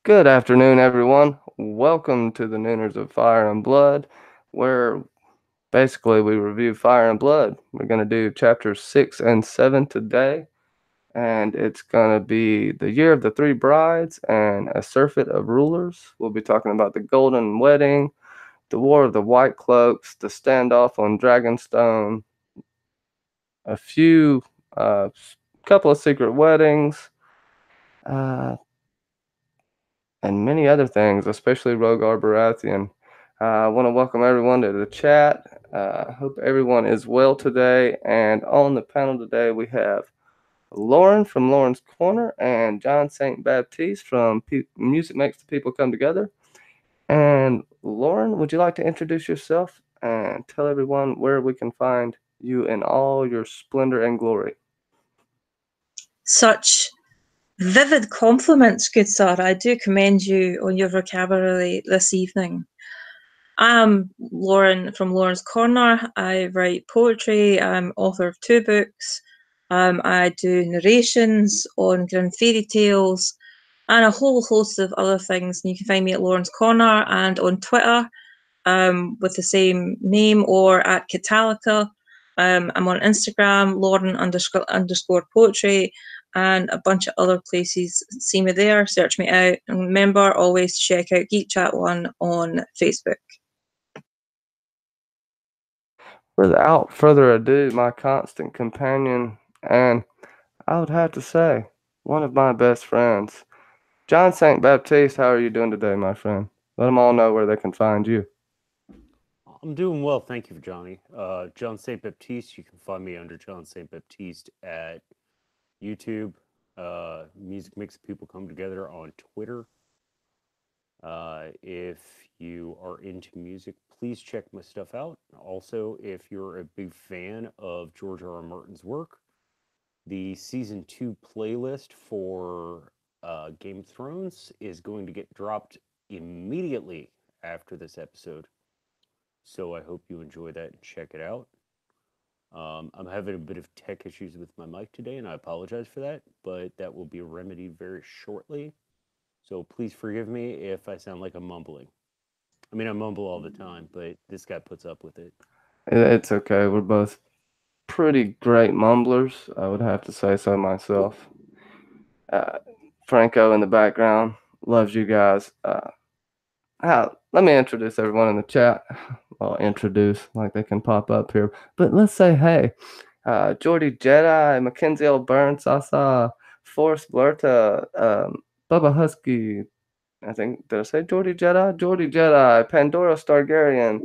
Good afternoon, everyone. Welcome to the Nooners of Fire and Blood, where basically we review Fire and Blood. We're going to do chapters 6 and 7 today, and it's going to be the Year of the Three Brides and a Surfeit of Rulers. We'll be talking about the Golden Wedding, the War of the White Cloaks, the standoff on Dragonstone, a few, uh, couple of secret weddings, uh, and many other things, especially Rogar Baratheon. I want to welcome everyone to the chat. I hope everyone is well today. And on the panel today, we have Lauren from Lauren's Corner and John St. Baptiste from Music Makes the People Come Together. And Lauren, would you like to introduce yourself and tell everyone where we can find you in all your splendor and glory? Such vivid compliments, good sir. I do commend you on your vocabulary this evening. I'm Lauren from Lauren's Corner. I write poetry. I'm author of 2 books. I do narrations on Grim Fairy Tales and a whole host of other things. And you can find me at Lauren's Corner and on Twitter with the same name or at Catalica. I'm on Instagram, Lauren_underscore poetry, and a bunch of other places. See me there, search me out. And remember always to check out Geek Chat 1 on Facebook. Without further ado, my constant companion, and I would have to say, one of my best friends, John St. Baptiste. How are you doing today, my friend? Let them all know where they can find you. I'm doing well, thank you, Johnny. John St. Baptiste, you can find me under John St. Baptiste at YouTube. Music Makes People Come Together on Twitter. If you are into music, please check my stuff out. Also, if you're a big fan of George R. R. Martin's work, the season 2 playlist for Game of Thrones is going to get dropped immediately after this episode. So I hope you enjoy that and check it out. I'm having a bit of tech issues with my mic today, and I apologize for that, but that will be remedied very shortly. So please forgive me if I sound like I'm mumbling. I mean, I mumble all the time, but this guy puts up with it. It's okay. We're both pretty great mumblers. I would have to say so myself. Uh, Franco in the background loves you guys. Let me introduce everyone in the chat. Well, introduce like they can pop up here. But let's say hey. Jordy Jedi, Mackenzie L. Burns, Sasa, Forrest Blurta, Bubba Husky. I think, did I say Jordy Jedi? Jordy Jedi, Pandora Stargarian.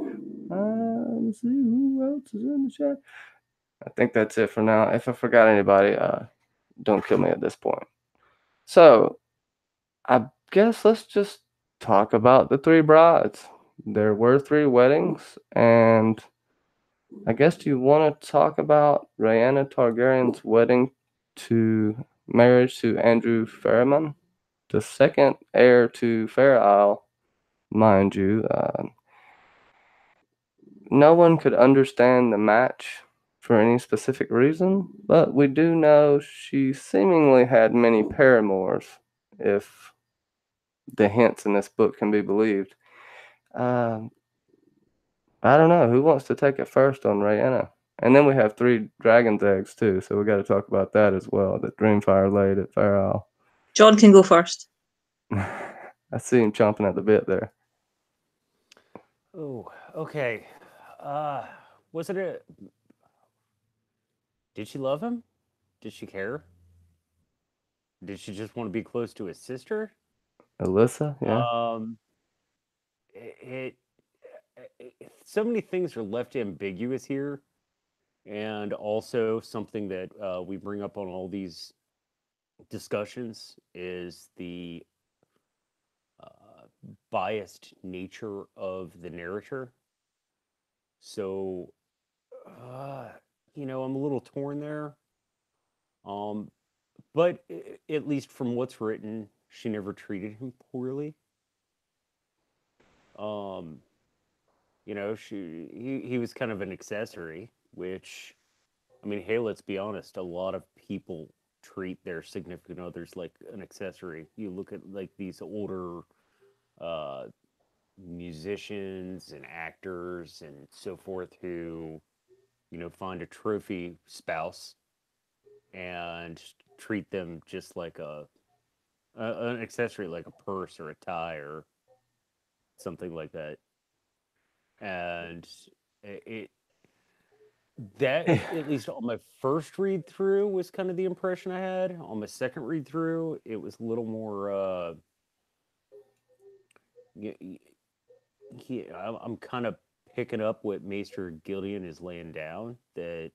Let's see who else is in the chat. I think that's it for now. If I forgot anybody, don't kill me at this point. So, I guess let's just talk about the three brides. There were 3 weddings, and I guess do you want to talk about Rhaena Targaryen's wedding to marriage to Andrew Ferryman, the second heir to Fair Isle, mind you. No one could understand the match for any specific reason, but we do know she seemingly had many paramours, if the hints in this book can be believed. Um, I don't know. Who wants to take it first on Rhaena? And then we have 3 dragon's eggs too, so we got to talk about that as well. That Dreamfire laid at Fair Isle. John can go first. I see him chomping at the bit there. Oh, okay. Was it a. Did she love him? Did she care? Did she just want to be close to his sister? Alyssa, yeah. Um, it, so many things are left ambiguous here, and also something that we bring up on all these discussions is the biased nature of the narrator. So, uh, I'm a little torn there. Um, but at least from what's written, she never treated him poorly. Um, he was kind of an accessory, which, I mean, hey, let's be honest, a lot of people treat their significant others like an accessory. You look at like these older uh, musicians and actors and so forth who, find a trophy spouse and treat them just like an accessory, like a purse or a tie or something like that. And it that, at least on my first read through, was kind of the impression I had. On my second read through, it was a little more. I'm kind of picking up what Maester Gillian is laying down, that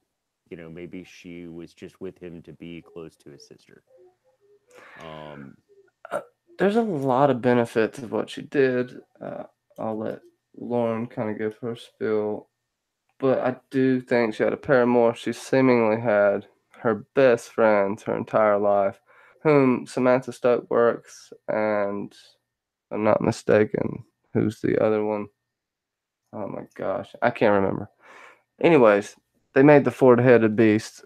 maybe she was just with him to be close to his sister. There's a lot of benefits of what she did. I'll let Lauren kind of give her spiel, but I do think she had a paramour. She seemingly had her best friends her entire life, whom Samantha Stoke works, and if I'm not mistaken, who's the other one? Oh my gosh, I can't remember. Anyways, they made the four-headed beast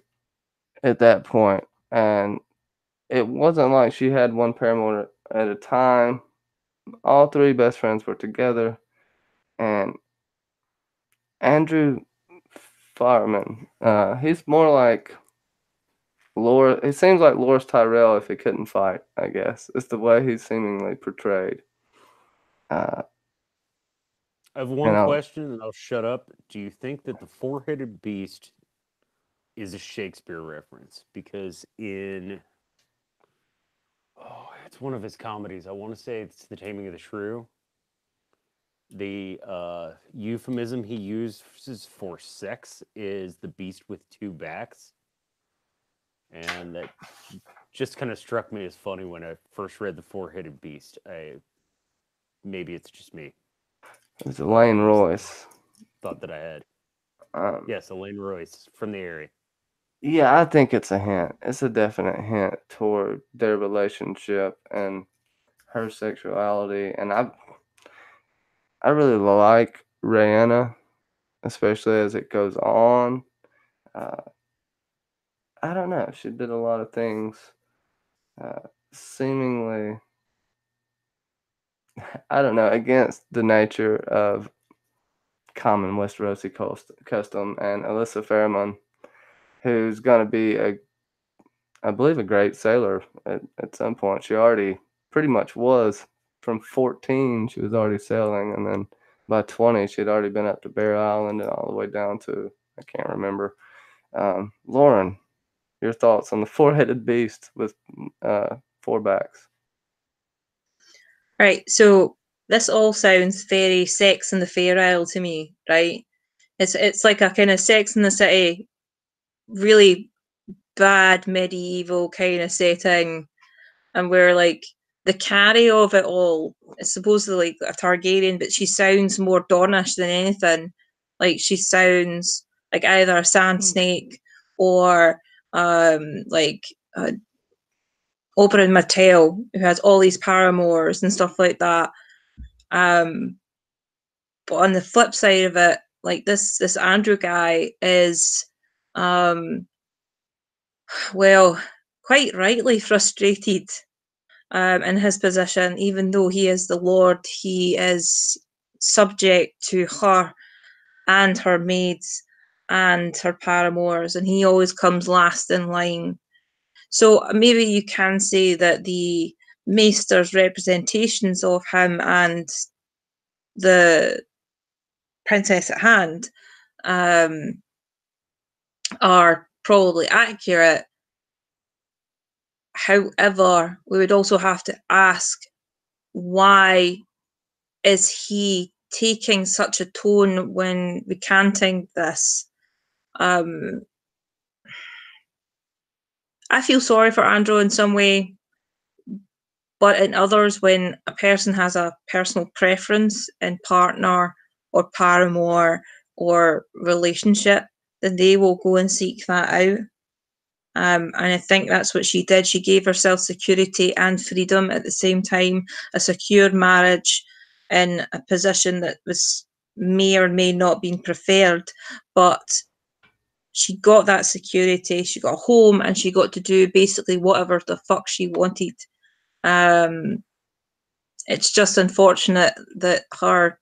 at that point, and it wasn't like she had one paramour at a time. All three best friends were together, and Andrew Fireman, he's more like Laura. It seems like Loras Tyrell if he couldn't fight. I guess it's the way he's seemingly portrayed. Uh, I have you one know, question, and I'll shut up. Do you think that the four-headed beast is a Shakespeare reference? Because it's one of his comedies. I want to say it's The Taming of the Shrew. The euphemism he uses for sex is the beast with two backs. And that just kind of struck me as funny when I first read The Four-Headed Beast. Maybe it's just me. it's Elaine Royce. Thought that I had. Yes, Elaine Royce from the area. Yeah, I think it's a hint. It's a definite hint toward their relationship and her sexuality. And I really like Rhaena, especially as it goes on. Uh, I don't know. She did a lot of things seemingly, I don't know, against the nature of common Westerosi custom. And Alyssa Fairmont, who's going to be I believe, a great sailor at some point. She already pretty much was. From 14, she was already sailing, and then by 20, she had already been up to Bear Island and all the way down to, I can't remember. Lauren, your thoughts on the four-headed beast with four backs? Right, so this all sounds very Sex in the Fair Isle to me, right? It's like a kind of Sex in the City, really bad medieval kind of setting, and where like the carry of it all is supposedly like a Targaryen, but she sounds more Dornish than anything. Like she sounds like either a sand snake or like Oberyn Martell, who has all these paramours and stuff like that. But on the flip side of it, like this Andrew guy is well, quite rightly frustrated in his position. Even though he is the Lord, he is subject to her and her maids and her paramours, and he always comes last in line. So maybe you can say that the Maester's representations of him and the princess at hand are probably accurate. However, we would also have to ask, why is he taking such a tone when recanting this? I feel sorry for Andrew in some way, but in others, when a person has a personal preference in partner or paramour or relationship, then they will go and seek that out. And I think that's what she did. She gave herself security and freedom at the same time, a secure marriage in a position that was may or may not been preferred, but she got that security, she got a home, and she got to do basically whatever the fuck she wanted. It's just unfortunate that her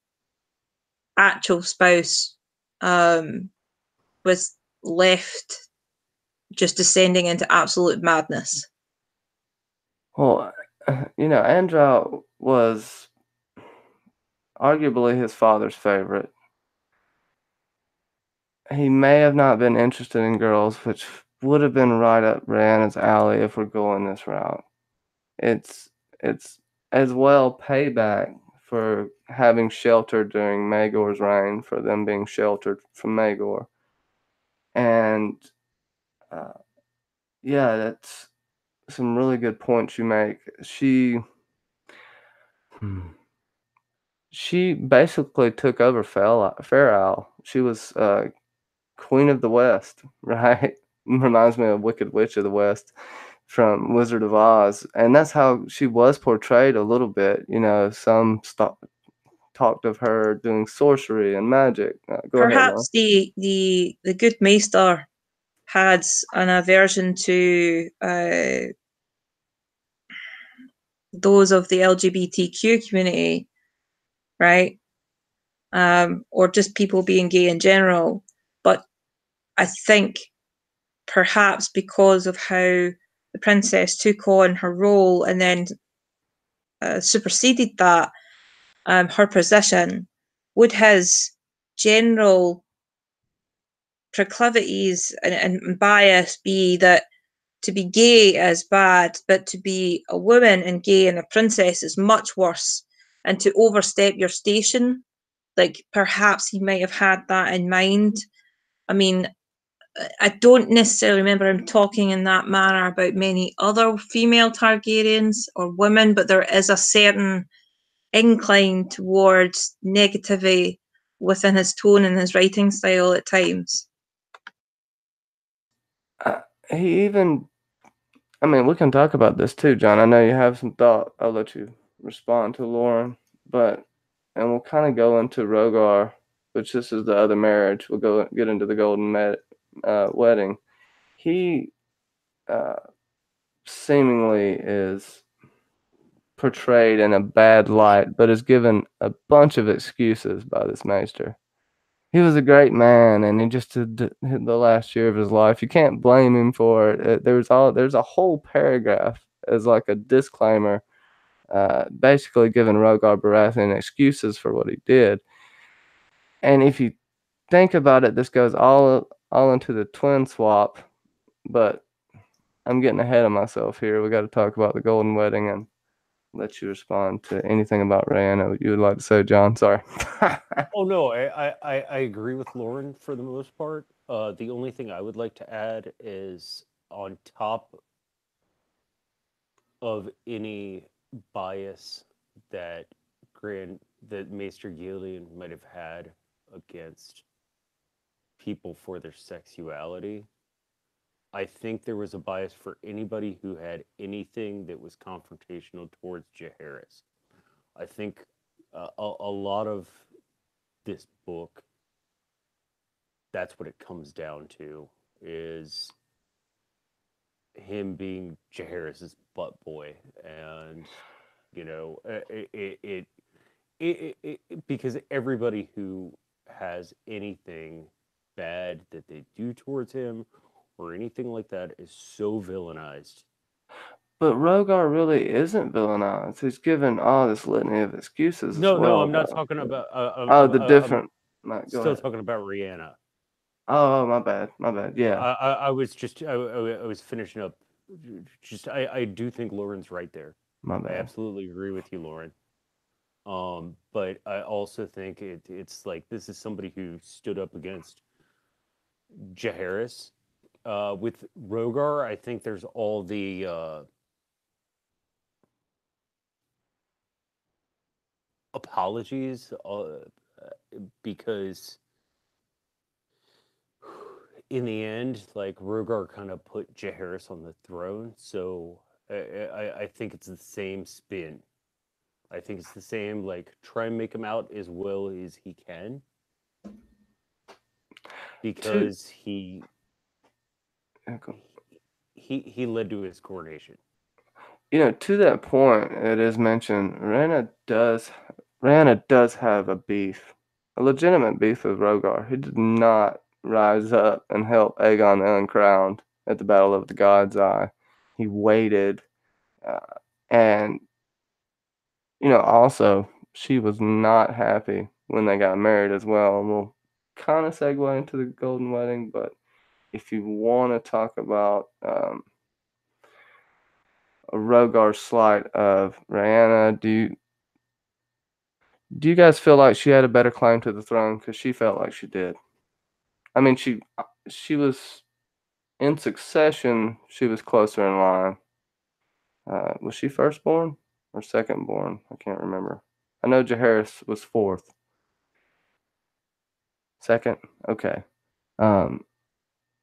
actual spouse was left just descending into absolute madness. Well, Andral was arguably his father's favorite. He may have not been interested in girls, which would have been right up Brianna's alley if we're going this route. It's as well payback for having sheltered during Maegor's reign, for them being sheltered from Maegor. And yeah, that's some really good points you make. She basically took over Fair Isle. She was Queen of the West, right? Reminds me of Wicked Witch of the West from Wizard of Oz, and that's how she was portrayed a little bit. Some talked of her doing sorcery and magic. Go ahead, Lauren. Perhaps the good Maester had an aversion to those of the LGBTQ community, right? Or just people being gay in general. But I think perhaps because of how the princess took on her role and then superseded that, her position, would his general proclivities and bias be that to be gay is bad, but to be a woman and gay and a princess is much worse, and to overstep your station, like perhaps he might have had that in mind. I mean, I don't necessarily remember him talking in that manner about many other female Targaryens or women, but there is a certain incline towards negativity within his tone and his writing style at times. He even, we can talk about this too, John. I know you have some thought. I'll let you respond to Lauren, and we'll kind of go into Rogar, which this is the other marriage. We'll get into the golden wedding. He seemingly is portrayed in a bad light, but is given a bunch of excuses by this maester. He was a great man, and he just did the last year of his life. You can't blame him for it. There's a whole paragraph as like a disclaimer, basically giving Rogar Baratheon excuses for what he did. And if you think about it, this goes all into the twin swap. But I'm getting ahead of myself here. We got to talk about the golden wedding and let you respond to anything about Rhaena you would like to say, John. Sorry. Oh no, I agree with Lauren for the most part. The only thing I would like to add is on top of any bias that Maester Gillian might have had against people for their sexuality, I think there was a bias for anybody who had anything that was confrontational towards Jaehaerys. I think a lot of this book, that's what it comes down to, is him being Jaehaerys' butt boy, and because everybody who has anything bad that they do towards him or anything like that is so villainized. But Rogar really isn't villainized. He's given all this litany of excuses No, as well. no, I'm not talking about. the different. I'm still talking about Rhaena. Oh, my bad. Yeah. I was just I was finishing up. Just I do think Lauren's right there. My bad. I absolutely agree with you, Lauren. But I also think it's like this is somebody who stood up against Jaehaerys. With Rogar, I think there's all the apologies because in the end, like Rogar kind of put Jaehaerys on the throne, so I think it's the same spin. I think it's the same, like try and make him out as well as he can, because he he led to his coronation. To that point, it is mentioned Rhaena does have a beef, a legitimate beef with Rogar. He did not rise up and help Aegon the Uncrowned at the Battle of the God's Eye. He waited, uh, and also she was not happy when they got married as well. And we'll kind of segue into the Golden Wedding, but if you want to talk about a Rogar slight of Rhaena, do you guys feel like she had a better claim to the throne? Because she felt like she did. I mean, she was in succession. She was closer in line. Was she firstborn or secondborn? I can't remember. I know Jaehaerys was fourth. Second? Okay. Um,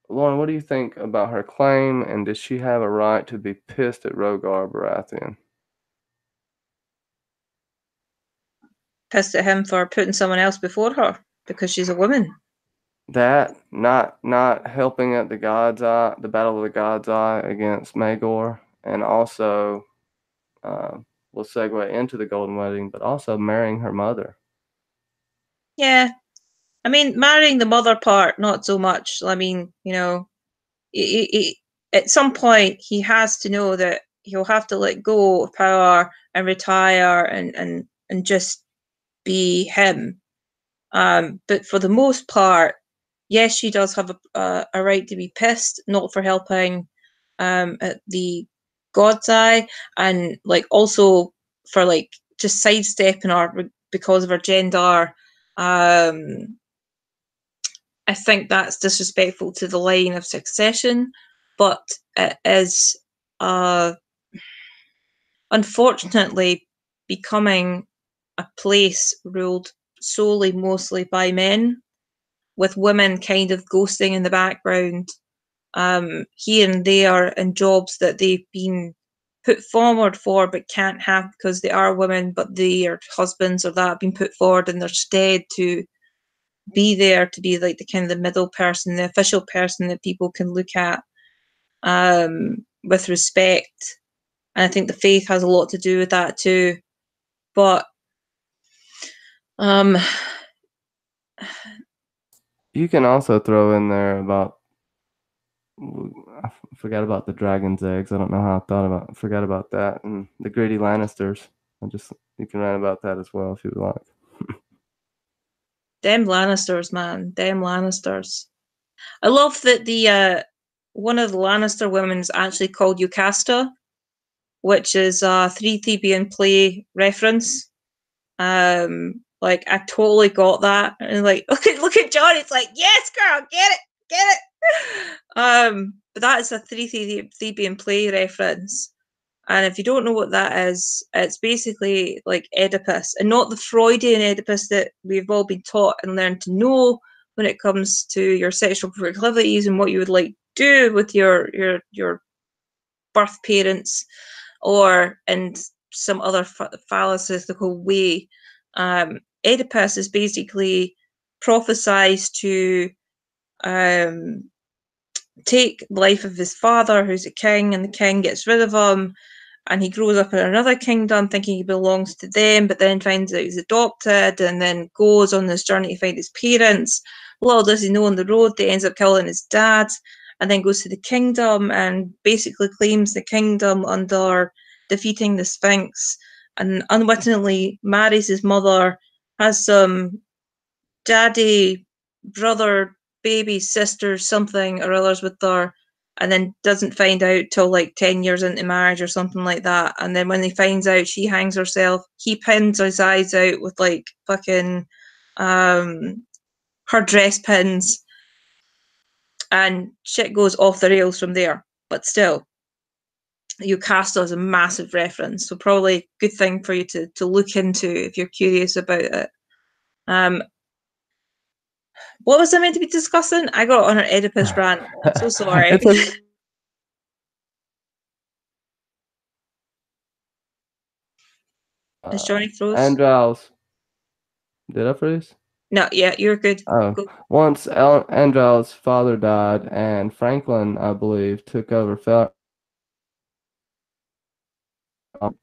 Lauren, what do you think about her claim, and does she have a right to be pissed at Rogar Baratheon? Pissed at him for putting someone else before her because she's a woman. That not helping at the God's Eye, the Battle of the God's Eye against Maegor, and also we'll segue into the Golden Wedding, but also marrying her mother. Yeah, I mean, marrying the mother part, not so much. I mean, at some point he has to know that he'll have to let go of power and retire and just be him. But for the most part, yes, she does have a right to be pissed, not for helping at the God's Eye, and also for just sidestepping her because of her gender. I think that's disrespectful to the line of succession, but it is unfortunately becoming a place ruled solely mostly by men, with women kind of ghosting in the background here and there in jobs that they've been put forward for but can't have because they are women, but their husbands or that have been put forward in their stead to be there, to be like the kind of the middle person, the official person that people can look at with respect. And I think the faith has a lot to do with that too. But you can also throw in there about, I forgot about the dragon's eggs. I don't know how I forgot about that, and the greedy Lannisters. You can write about that as well if you would like. Them Lannisters, man, them Lannisters. I love that the one of the Lannister women is actually called Yocasta, which is a Three Theban play reference. I totally got that, and look at John. It's like, yes, girl, get it. But that is a Three Theban play reference. And if you don't know what that is, it's basically like Oedipus, and not the Freudian Oedipus that we've all been taught and learned to know when it comes to your sexual proclivities and what you would like do with your birth parents, or in some other phallicystical way. Oedipus is basically prophesied to take the life of his father, who's a king, and the king gets rid of him, and he grows up in another kingdom thinking he belongs to them, but then finds out he's adopted, and then goes on this journey to find his parents. Little does he know on the road that he ends up killing his dad, and then goes to the kingdom and basically claims the kingdom under defeating the Sphinx, and unwittingly marries his mother, has some daddy, brother, baby, sister, something or others with her, and then doesn't find out till like 10 years into marriage or something like that. And then when he finds out, she hangs herself. He pins his eyes out with like fucking her dress pins, and shit goes off the rails from there. But still, Yocasta is a massive reference, so probably a good thing for you to look into if you're curious about it. What was I meant to be discussing? I got on an Oedipus rant. I'm so sorry. Is Johnny froze? Androws. Did I freeze? No, yeah, you're good. Oh, Go. once Andrel's father died, and Franklin, I believe, took over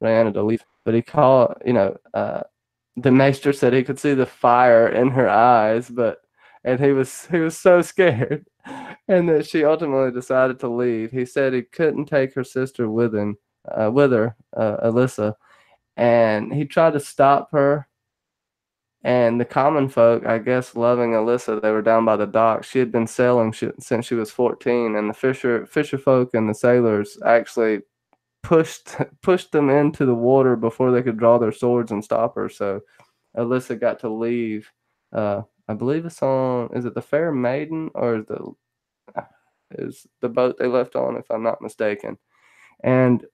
Rhianna to leave, but he called, the maester said he could see the fire in her eyes, and he was so scared, and that she ultimately decided to leave. He said he couldn't take her sister with her, Alyssa, and he tried to stop her. And the common folk, I guess, loving Alyssa, they were down by the dock. She had been sailing since she was 14, and the fisher folk and the sailors actually pushed pushed them into the water before they could draw their swords and stop her. So Alyssa got to leave. I believe it's on. Is it the Fair Maiden or is the boat they left on? If I'm not mistaken. And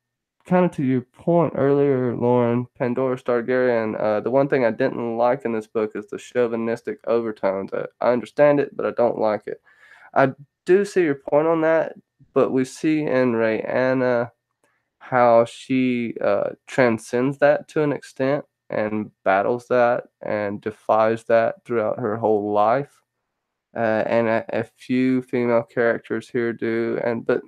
kind of to your point earlier, Lauren, Pandora Targaryen, the one thing I didn't like in this book is the chauvinistic overtones. I understand it, but I don't like it. I do see your point on that, but we see in Rhaena how she transcends that to an extent and battles that and defies that throughout her whole life. And a few female characters here do, but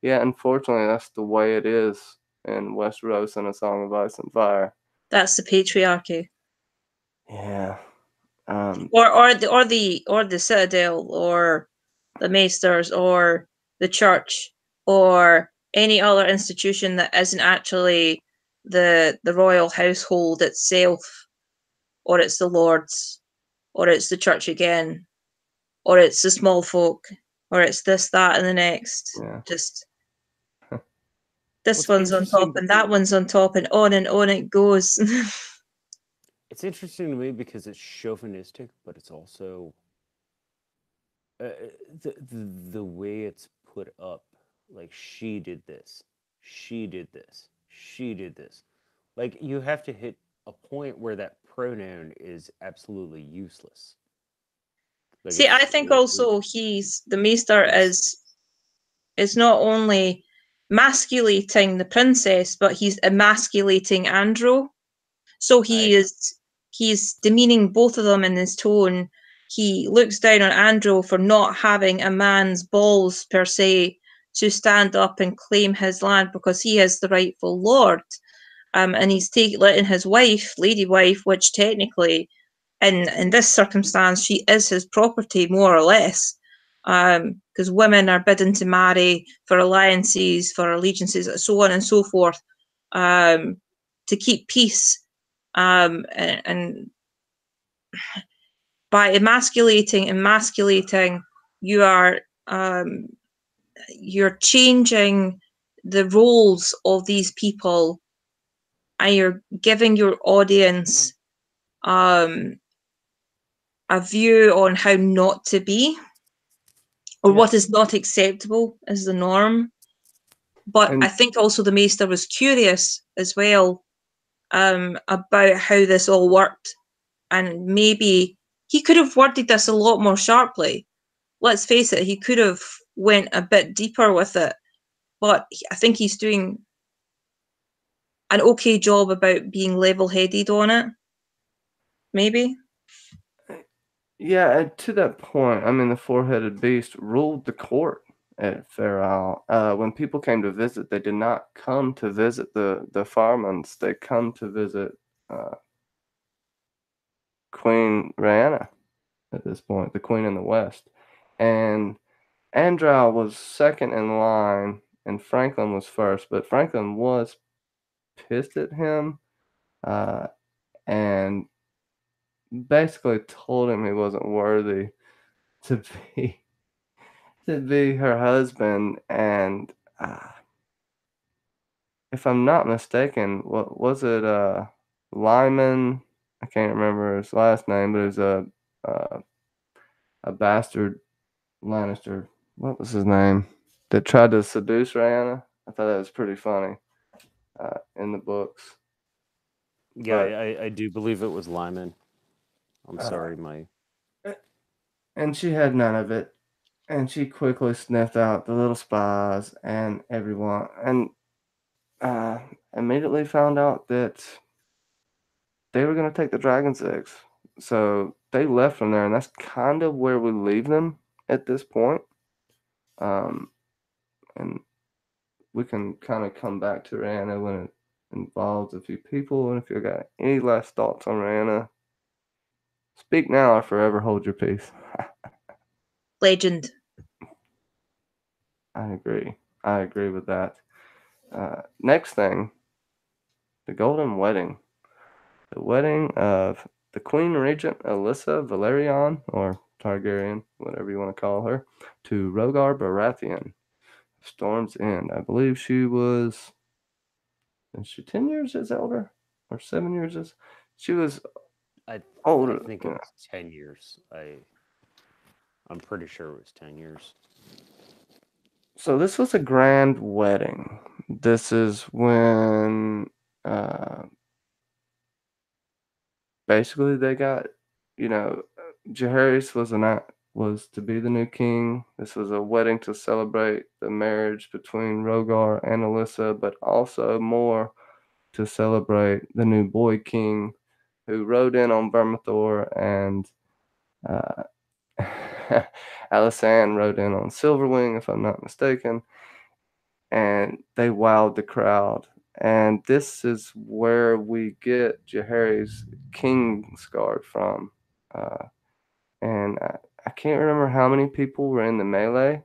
yeah, unfortunately, that's the way it is in Westeros and A Song of Ice and Fire. That's the patriarchy. Yeah. Or the Citadel, or the Maesters, or the Church, or any other institution that isn't actually the royal household itself, or it's the Lords, or it's the Church again, or it's the small folk, or it's this, that, and the next. Yeah. Just this Well, one's on top and that one's on top, and on it goes. it's interesting to me because it's chauvinistic, but it's also the way it's put up. Like, she did this, she did this, she did this. Like, you have to hit a point where that pronoun is absolutely useless. Like, See, I think also the Maester is not only masculating the princess, but he's emasculating Andro. So he's demeaning both of them in his tone. He looks down on Andro for not having a man's balls per se to stand up and claim his land because he is the rightful lord. And he's letting his wife, lady wife, which technically in this circumstance she is his property more or less, because women are bidden to marry for alliances, for allegiances, so on and so forth, to keep peace. And by emasculating, you are you're changing the roles of these people, and you're giving your audience a view on how not to be, or what is not acceptable as the norm. But I think also the Maester was curious as well, about how this all worked, and maybe he could have worded this a lot more sharply. Let's face it, he could have went a bit deeper with it, but I think he's doing an okay job about being level-headed on it. Maybe. Yeah, and to that point, I mean, the four-headed beast ruled the court at Fair Isle. When people came to visit, they did not come to visit the Farmans. They come to visit Queen Rhaena at this point, the Queen in the West. And Andral was second in line, and Franklin was first. But Franklin was pissed at him, and basically told him he wasn't worthy to be her husband. And if I'm not mistaken, what was it? Lyman. I can't remember his last name, but it was a bastard Lannister. What was his name? That tried to seduce Rhaena. I thought that was pretty funny in the books. Yeah, I do believe it was Lyman. I'm sorry, my. And she had none of it. And she quickly sniffed out the little spies and everyone, and immediately found out that they were going to take the dragon's eggs. So they left from there, and that's kind of where we leave them at this point. And we can kind of come back to Rhaena when it involves a few people. And if you got any last thoughts on Rhaena, speak now or forever hold your peace. Legend. I agree with that. Next thing, the Golden Wedding. The wedding of the Queen Regent Alyssa Valerion, or Targaryen, whatever you want to call her, to Rogar Baratheon. Storm's End. I believe she was. Is she 10 years his elder? Or 7 years his? She was I older. think it was 10 years. I'm pretty sure it was 10 years. So this was a grand wedding. This is when basically they got, Jaehaerys was to be the new king. This was a wedding to celebrate the marriage between Rogar and Alyssa, but also more to celebrate the new boy king who rode in on Vermithor, and Alysanne rode in on Silverwing, if I'm not mistaken, and they wowed the crowd. And this is where we get Jaehaerys' Kingsguard from. And I can't remember how many people were in the melee,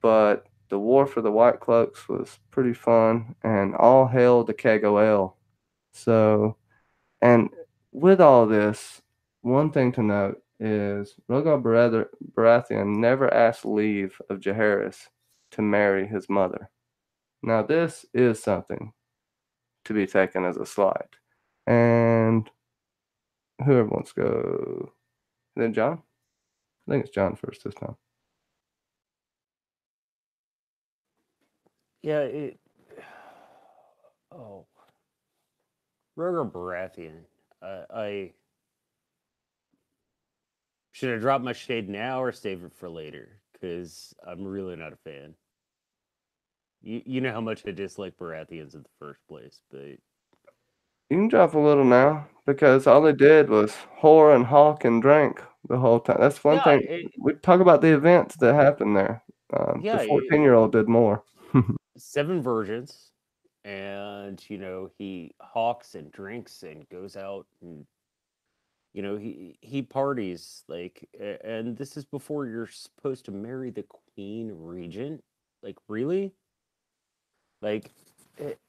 but the war for the White Cloaks was pretty fun, and all hail the KOL. So, and with all this, one thing to note is Rogar Baratheon never asked leave of Jaehaerys to marry his mother. Now, this is something to be taken as a slight. And whoever wants to go. Then John? I think it's John first this time. Yeah, Rogar Baratheon. I should I drop my shade now or save it for later? Because I'm really not a fan. You know how much I dislike Baratheons in the first place, but You can drop a little now because all they did was whore and hawk and drink the whole time. That's one yeah, thing. We talk about the events that happened there. The 14-year-old did more. 7 virgins, and he hawks and drinks and goes out and he parties and this is before you're supposed to marry the queen regent. Like, really? Like, it,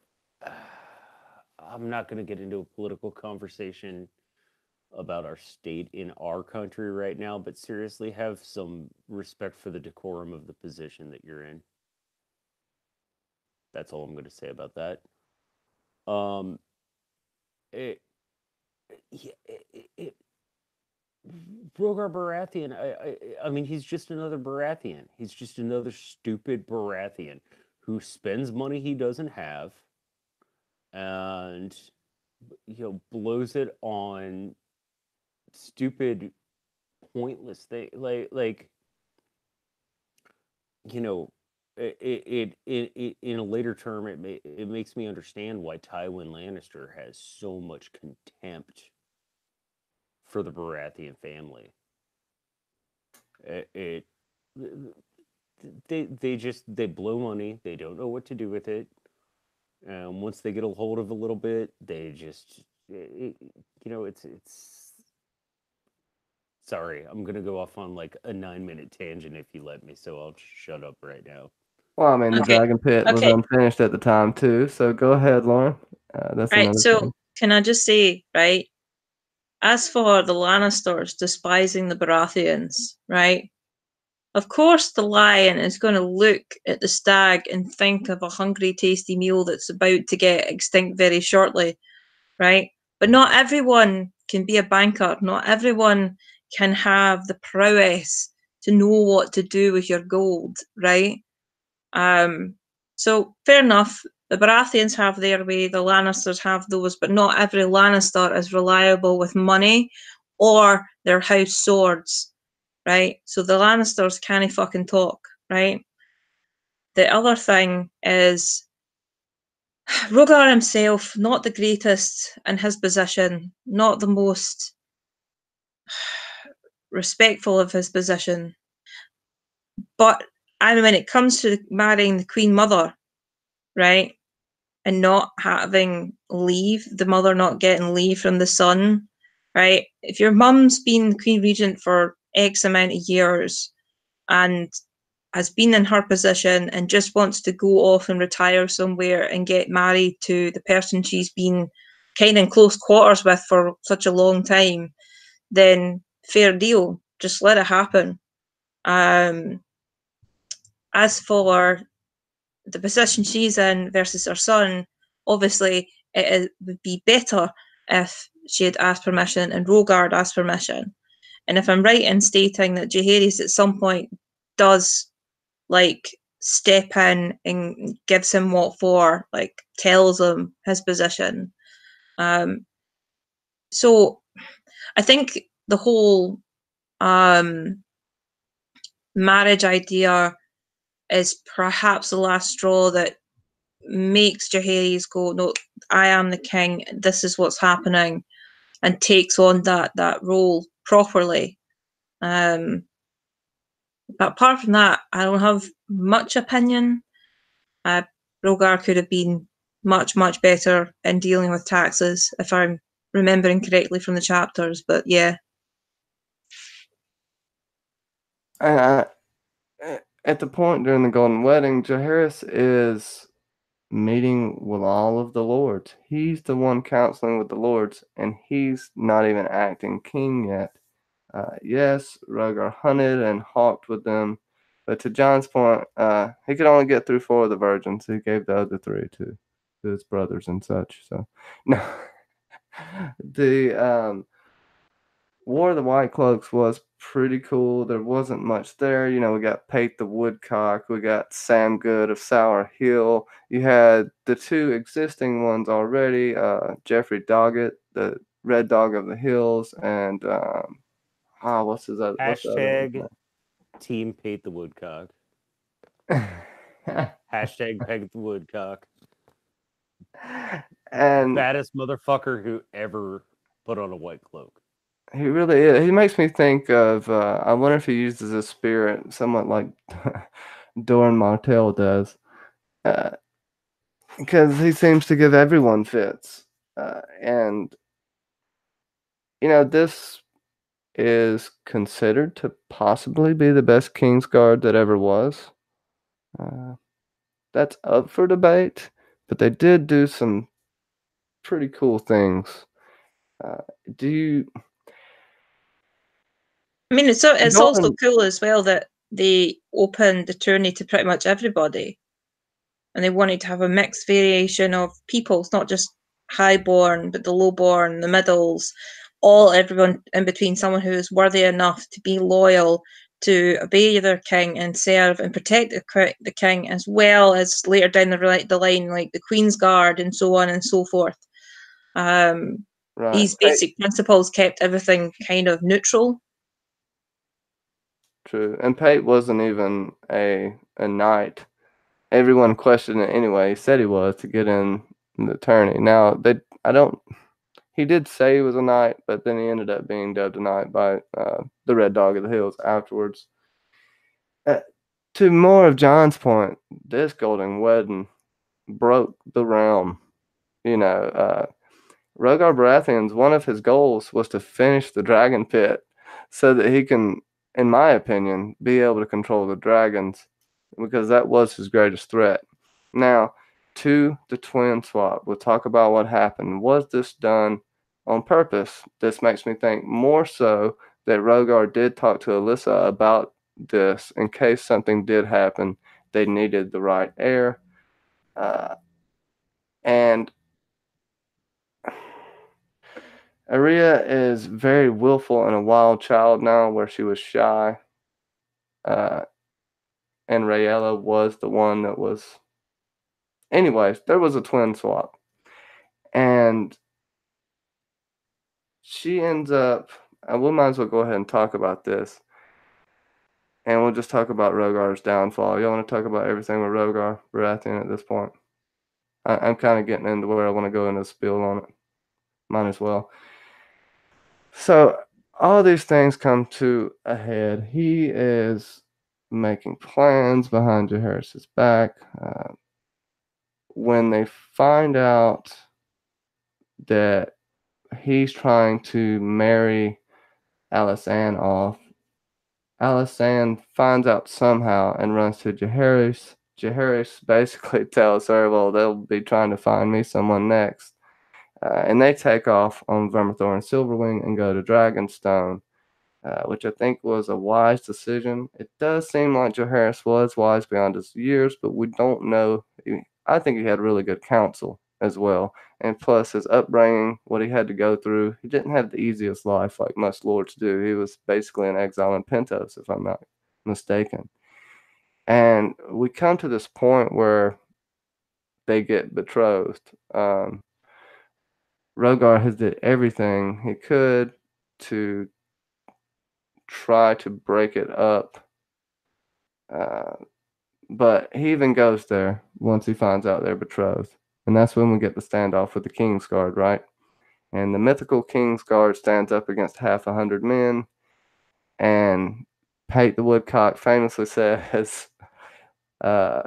I'm not going to get into a political conversation about our state in our country right now, but seriously, have some respect for the decorum of the position that you're in. That's all I'm going to say about that. It, yeah, Rogar Baratheon. I mean, he's just another Baratheon. He's just another stupid Baratheon who spends money he doesn't have, and blows it on stupid, pointless thing. It in a later term, it makes me understand why Tywin Lannister has so much contempt for the Baratheon family. They blow money. They don't know what to do with it. Once they get a hold of a little bit, they just it's. Sorry, I'm gonna go off on like a 9-minute tangent if you let me, so I'll shut up right now. Well, I mean, the Dragon Pit was unfinished at the time too, so go ahead, Lauren. That's right. another So thing. can I just say, right? As for the Lannisters despising the Baratheons, right? Of course, the lion is going to look at the stag and think of a hungry, tasty meal that's about to get extinct very shortly, right? But not everyone can be a banker. Not everyone can have the prowess to know what to do with your gold, right? So fair enough. The Baratheons have their way, the Lannisters have those, but not every Lannister is reliable with money or their house swords, right? So the Lannisters can't fucking talk, right? The other thing is Rogar himself, not the greatest in his position, not the most respectful of his position. But and when it comes to marrying the Queen Mother, right, and not having leave, the mother not getting leave from the son, right? If your mum's been Queen Regent for X amount of years and has been in her position and just wants to go off and retire somewhere and get married to the person she's been kind of in close quarters with for such a long time, then fair deal. Just let it happen. As for the position she's in versus her son, obviously it would be better if she had asked permission and Rogar had asked permission. And if I'm right in stating that Jaehaerys at some point does like step in and gives him what for, like tells him his position. So I think the whole marriage idea is perhaps the last straw that makes Jaehaerys go, no, I am the king, this is what's happening, and takes on that role properly. But apart from that, I don't have much opinion. Rogar could have been much, much better in dealing with taxes, if I'm remembering correctly from the chapters, but yeah. At the point during the Golden Wedding, Jaehaerys is meeting with all of the lords. He's the one counseling with the lords, and he's not even acting king yet. Yes, Rogar hunted and hawked with them, but to John's point, he could only get through 4 of the virgins. He gave the other 3 to his brothers and such. So, no. The War of the White Cloaks was pretty cool. There wasn't much there. You know, we got Pate the Woodcock. We got Sam Good of Sour Hill. You had the 2 existing ones already, Jeffrey Doggett, the Red Dog of the Hills, and what's the other Hashtag Team Pate the Woodcock. Hashtag Peg the Woodcock. And baddest motherfucker who ever put on a white cloak. He really is. He makes me think of, I wonder if he uses a spirit somewhat like Doran Martell does. Because he seems to give everyone fits. And, you know, this is considered to possibly be the best Kingsguard that ever was. That's up for debate, but they did do some pretty cool things. Do you... I mean, it's also cool as well that they opened the tourney to pretty much everybody. And they wanted to have a mixed variation of peoples, not just highborn, but the lowborn, the middles, everyone in between, someone who is worthy enough to be loyal, to obey their king and serve and protect the king, as well as later down the line, like the Queen's Guard and so on and so forth. These basic principles kept everything kind of neutral. True. And Pate wasn't even a knight. Everyone questioned it anyway. He said he was to get in the tourney. Now, he did say he was a knight, but then he ended up being dubbed a knight by the Red Dog of the Hills afterwards. To more of John's point, this Golden Wedding broke the realm. You know, Rogar Baratheon's one of his goals was to finish the dragon pit so that he can, in my opinion, be able to control the dragons, because that was his greatest threat. Now, to the twin swap, we'll talk about what happened. Was this done on purpose? This makes me think more so that Rogar did talk to Alyssa about this in case something did happen. They needed the right heir. And Arya is very willful and a wild child now, where she was shy. And Rhaella was the one that was... Anyways, there was a twin swap. And she ends up... we might as well go ahead and talk about this. And we'll just talk about Rogar's downfall. Y'all want to talk about everything with Rogar Baratheon at this point? I'm kind of getting into where I want to go into the spiel on it. Might as well. So, all these things come to a head. He is making plans behind Jaehaerys' back. When they find out that he's trying to marry Alysanne off, Alysanne finds out somehow and runs to Jaehaerys. Jaehaerys basically tells her, well, they'll be trying to find me someone next. And they take off on Vermithor and Silverwing and go to Dragonstone, which I think was a wise decision. It does seem like Jaehaerys was wise beyond his years, but we don't know. I think he had really good counsel as well. And plus, his upbringing, what he had to go through, he didn't have the easiest life like most lords do. He was basically in exile in Pentos, if I'm not mistaken. And we come to this point where they get betrothed. Rogar has did everything he could to try to break it up, uh, but he even goes there once he finds out they're betrothed, and that's when we get the standoff with the Kingsguard, right? And the mythical Kingsguard stands up against 100 men, and Pate the Woodcock famously says, uh,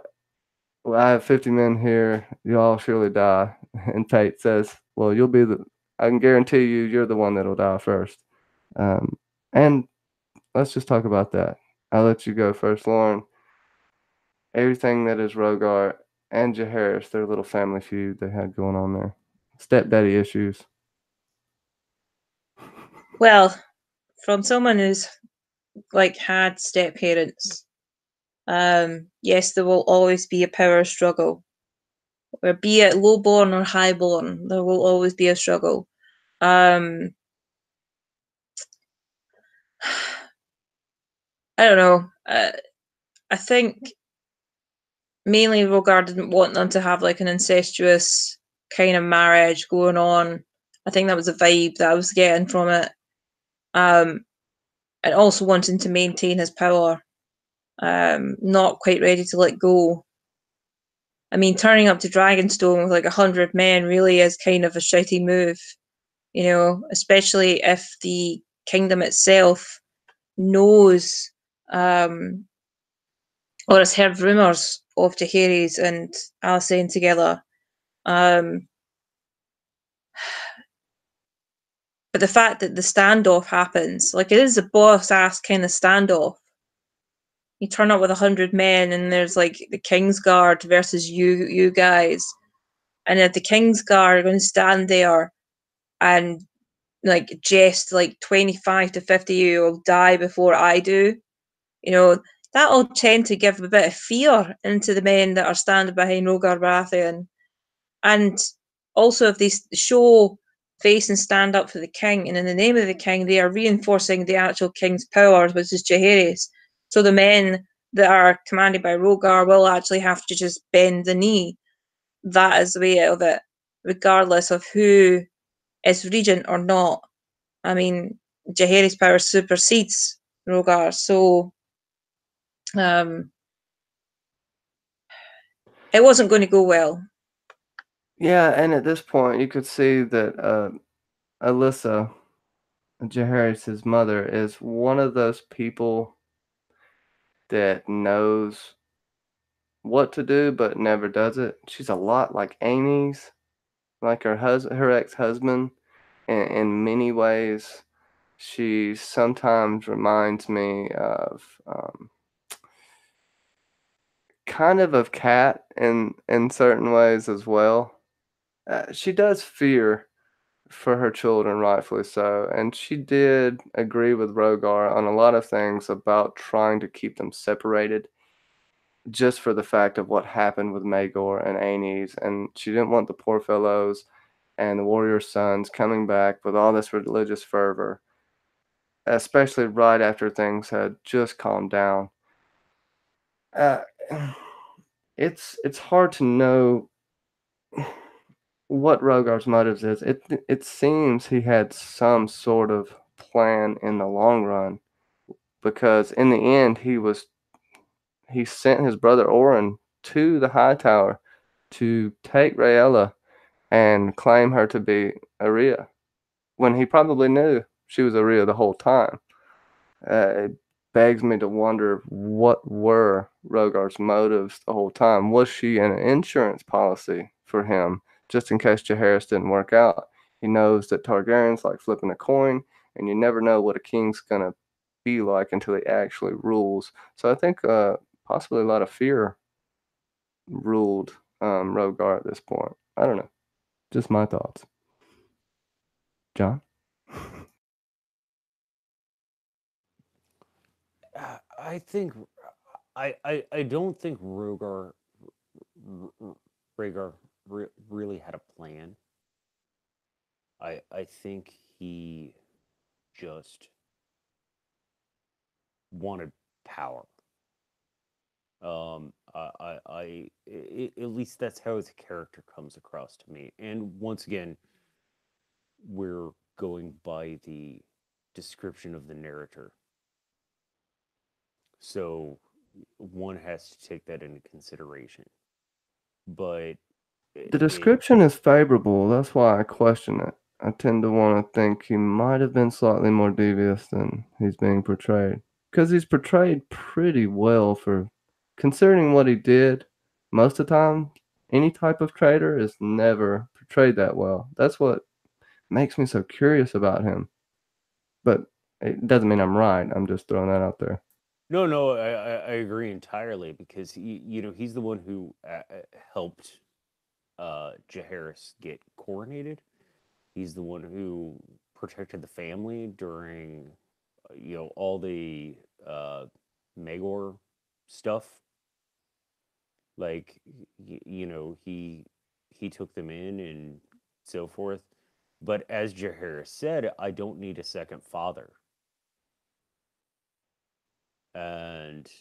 well, I have 50 men here. You'll all surely die. And Pate says, well, I can guarantee you're the one that'll die first. And let's just talk about that. I'll let you go first, Lauren. Everything that is Rogar and Jaehaerys, their little family feud they had going on there. Stepdaddy issues. Well, from someone who's like had step parents, yes, there will always be a power struggle. Or be it lowborn or highborn, there will always be a struggle. I don't know. I think mainly Rogar didn't want them to have like an incestuous kind of marriage going on. I think that was the vibe that I was getting from it. And also wanting to maintain his power. Not quite ready to let go. I mean, turning up to Dragonstone with like 100 men really is kind of a shitty move, you know, especially if the kingdom itself knows or has heard rumours of Jaehaerys and Alysanne together. But the fact that the standoff happens, like it is a boss ass kind of standoff. You turn up with 100 men and there's like the Kingsguard versus you guys. And if the Kingsguard are going to stand there and like jest like 25 to 50 you will die before I do, you know, that'll tend to give a bit of fear into the men that are standing behind Rogar Baratheon. And also, if they show face and stand up for the king, and in the name of the king, they are reinforcing the actual king's powers, which is Jaehaerys. So the men that are commanded by Rogar will actually have to just bend the knee. That is the way of it, regardless of who is regent or not. I mean, Jaehaerys' power supersedes Rogar, so it wasn't going to go well. Yeah, and at this point, you could see that Alyssa, Jaehaerys' mother, is one of those people that knows what to do but never does it. She's a lot like Amy's, like her ex-husband. In many ways, she sometimes reminds me of kind of Kat in certain ways as well. She does fear for her children, rightfully so, and she did agree with Rogar on a lot of things about trying to keep them separated, just for the fact of what happened with Maegor and Aenys, and she didn't want the poor fellows and the warrior sons coming back with all this religious fervor, especially right after things had just calmed down. Uh, it's hard to know what Rogar's motives is. It seems he had some sort of plan in the long run, because in the end he sent his brother Oren to the High Tower to take Rhaella and claim her to be Arya, when he probably knew she was a Rhea the whole time. It begs me to wonder what were Rogar's motives the whole time. Was she an insurance policy for him, just in case Jaehaerys didn't work out? He knows that Targaryen's like flipping a coin, and you never know what a king's gonna be like until he actually rules. So I think possibly a lot of fear ruled Rogar at this point. I don't know. Just my thoughts. John? I think I don't think Rhaegar really had a plan. I think he just wanted power. At least that's how his character comes across to me. And once again, we're going by the description of the narrator. So one has to take that into consideration. But The description is favorable. That's why I question it. I tend to want to think he might have been slightly more devious than he's being portrayed. Because he's portrayed pretty well for considering what he did. Most of the time, any type of traitor is never portrayed that well. That's what makes me so curious about him. But it doesn't mean I'm right. I'm just throwing that out there. No, I agree entirely because he's the one who helped Jaehaerys get coronated. He's the one who protected the family during all the Magor stuff. Like he took them in and so forth. But as Jaehaerys said, I don't need a second father. And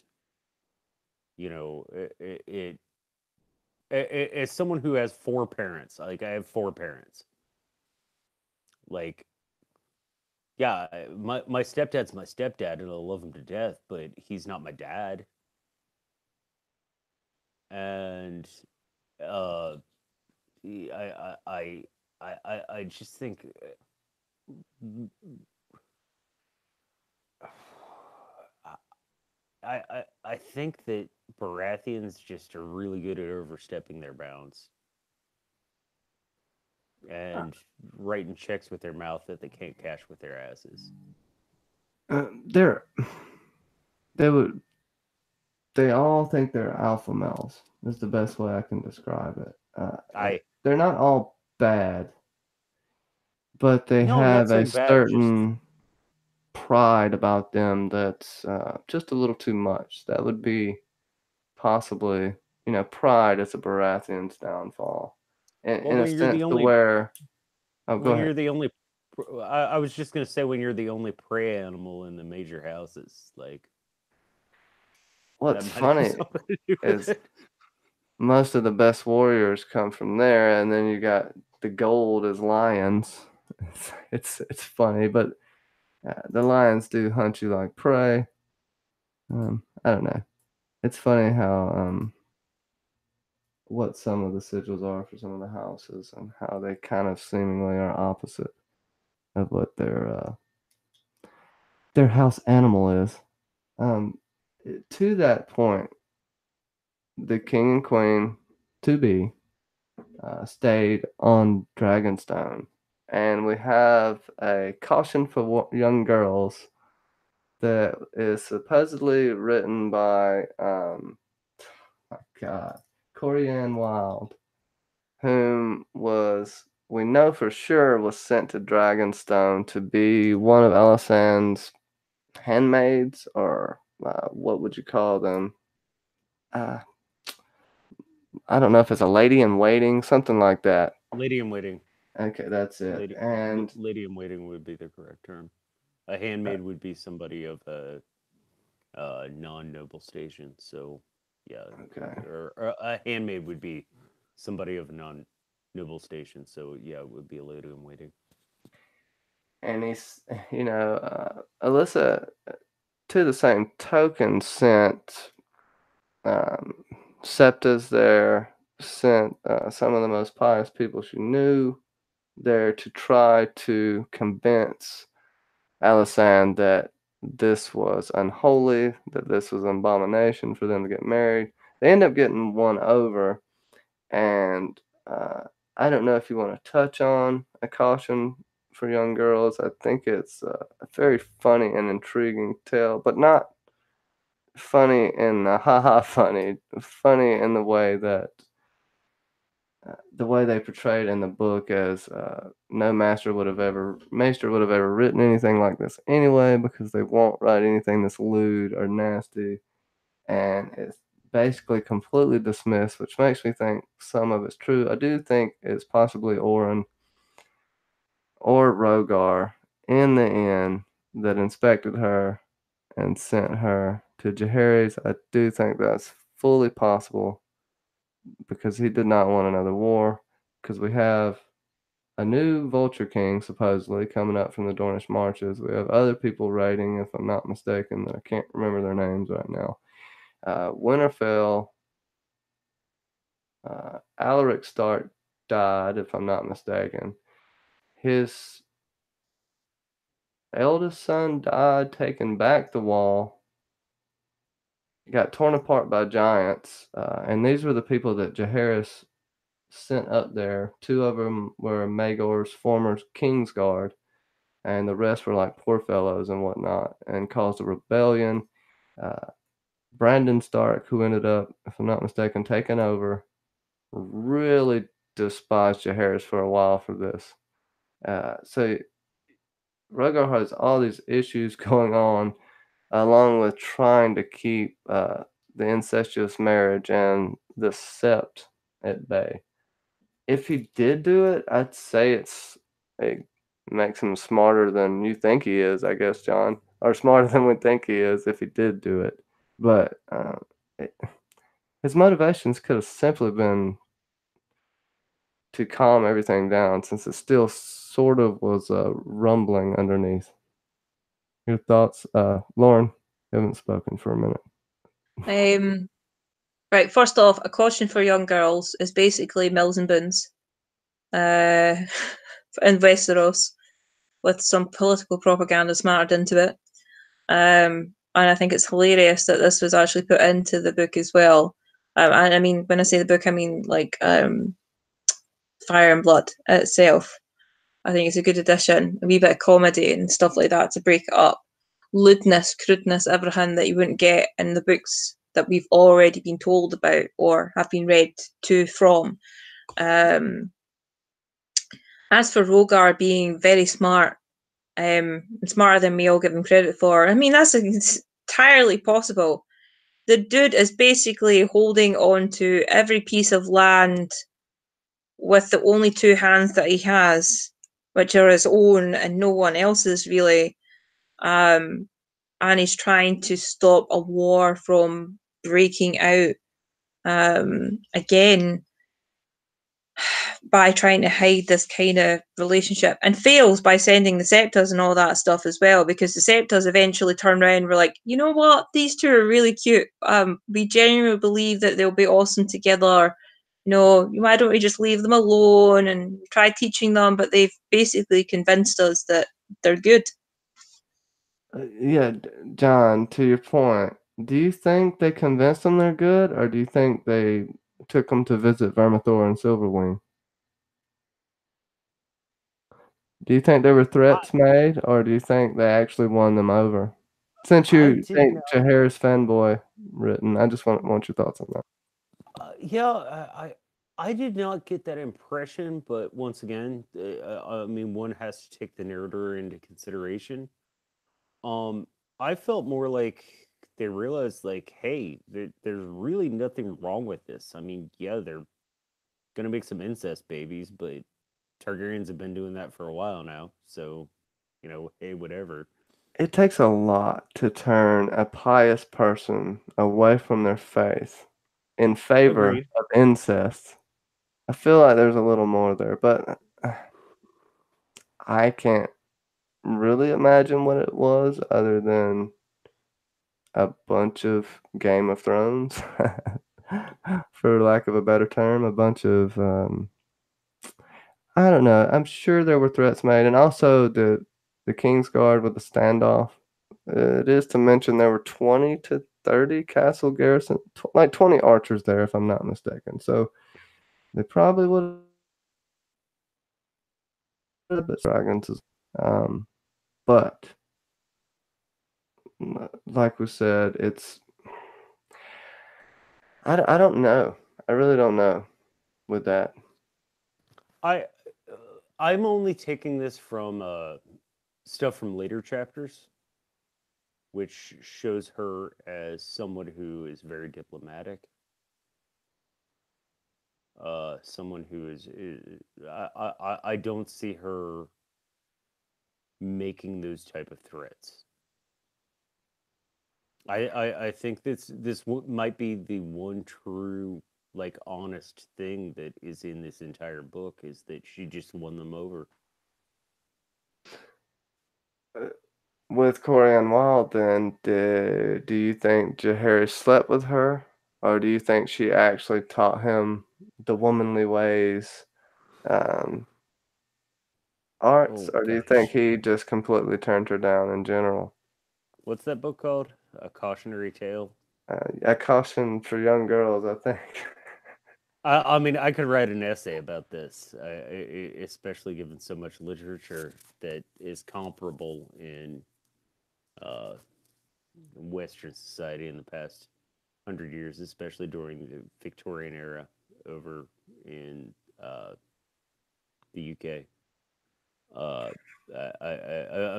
as someone who has four parents, like I have four parents, like yeah, my stepdad's my stepdad and I love him to death, but he's not my dad. And I just think I think that Baratheons just are really good at overstepping their bounds and writing checks with their mouth that they can't cash with their asses. They all think they're alpha males. That's the best way I can describe it. They're not all bad, but they have a certain pride about them that's just a little too much. That would be possibly, pride is a Baratheon's downfall. In a sense to where... Oh, go ahead. You're the only... I was just going to say when you're the only prey animal in the major houses, like... What's funny is most of the best warriors come from there, and then you got the gold as lions. It's funny, but the lions do hunt you like prey. I don't know. It's funny how what some of the sigils are for some of the houses and how they kind of seemingly are opposite of what their house animal is. To that point, the king and queen to be stayed on Dragonstone, and we have a caution for young girls that is supposedly written by my God, Corianne Wild, whom we know for sure was sent to Dragonstone to be one of Alysanne's handmaids, or what would you call them? I don't know if it's a lady in waiting, something like that. Lady in waiting. Okay, that's it. Lady in waiting would be the correct term. A handmaid would be somebody of a non-noble station. So, yeah. Okay. Or a handmaid would be somebody of a non-noble station. So, yeah, it would be a lady in waiting. And he's, Alyssa, to the same token, sent septas there, sent some of the most pious people she knew there to try to convince Alysanne that this was unholy, that this was an abomination for them to get married. They end up getting won over, and I don't know if you want to touch on A Caution for Young Girls. I think it's a very funny and intriguing tale, but not funny in the haha funny, funny in the way they portrayed in the book as no master would have ever written anything like this anyway, because they won't write anything that's lewd or nasty, and it's basically completely dismissed, which makes me think some of it's true. I do think it's possibly Oren or Rogar in the end that inspected her and sent her to Jaehaerys. I do think that's fully possible because he did not want another war. Because we have a new Vulture King supposedly coming up from the Dornish Marches. We have other people raiding, if I'm not mistaken, that I can't remember their names right now. Winterfell, Alaric Stark died, if I'm not mistaken. His eldest son died, taking back the wall. He got torn apart by giants, and these were the people that Jaehaerys sent up there. Two of them were Maegor's former Kingsguard, and the rest were like poor fellows and whatnot, and caused a rebellion. Brandon Stark, who ended up, if I'm not mistaken, taking over, really despised Jaehaerys for a while for this. So Rogar has all these issues going on, along with trying to keep the incestuous marriage and the sept at bay. If he did do it, I'd say it makes him smarter than you think he is, I guess, John, or smarter than we think he is if he did do it. But it, his motivations could have simply been to calm everything down, since it still sort of was rumbling underneath. Your thoughts, Lauren? You haven't spoken for a minute. Right, first off, A Caution for Young Girls is basically Mills and Boons in Westeros with some political propaganda smattered into it. And I think it's hilarious that this was actually put into the book as well. And I mean, when I say the book, I mean like Fire and Blood itself. I think it's a good addition, a wee bit of comedy and stuff like that to break it up. Lewdness, crudeness, everything that you wouldn't get in the books that we've already been told about or have been read to from. As for Rogar being very smart, smarter than we all give him credit for, I mean, that's entirely possible. The dude is basically holding on to every piece of land with the only two hands that he has, which are his own and no one else's really. And he's trying to stop a war from breaking out again by trying to hide this kind of relationship, and fails by sending the Septas and all that stuff as well, because the Septas eventually turn around and were like, you know what, these two are really cute. We genuinely believe that they'll be awesome together. You know, why don't we just leave them alone and try teaching them? But they've basically convinced us that they're good. Yeah, John, to your point, do you think they convinced them they're good, or do you think they took them to visit Vermithor and Silverwing? Do you think there were threats made, or do you think they actually won them over? Since you think Jaehaerys fanboy written, I just want your thoughts on that. I did not get that impression, but once again, I mean, one has to take the narrator into consideration. I felt more like they realized, like, hey, there's really nothing wrong with this. I mean, yeah, they're gonna make some incest babies, but Targaryens have been doing that for a while now, so you know, hey, whatever. It takes a lot to turn a pious person away from their faith in favor Agreed. of incest. I feel like there's a little more there, but I can't really imagine what it was other than a bunch of Game of Thrones, for lack of a better term, a bunch of I don't know. I'm sure there were threats made, and also the Kingsguard with the standoff. It is to mention there were 20 to 30 castle garrison, like 20 archers there, if I'm not mistaken. So they probably would have been dragons. But like we said, I don't know. I really don't know with that. I'm only taking this from stuff from later chapters, which shows her as someone who is very diplomatic. Someone who I don't see her making those type of threats. I think this might be the one true, like, honest thing that is in this entire book, is that she just won them over. With Corianne Wild, then, do you think Jaehaerys slept with her, or do you think she actually taught him the womanly ways, arts, or do you think he just completely turned her down in general? What's that book called? A Cautionary Tale? A caution for young girls, I think. I mean, I could write an essay about this, especially given so much literature that is comparable in Western society in the past 100 years, especially during the Victorian era over in the UK. I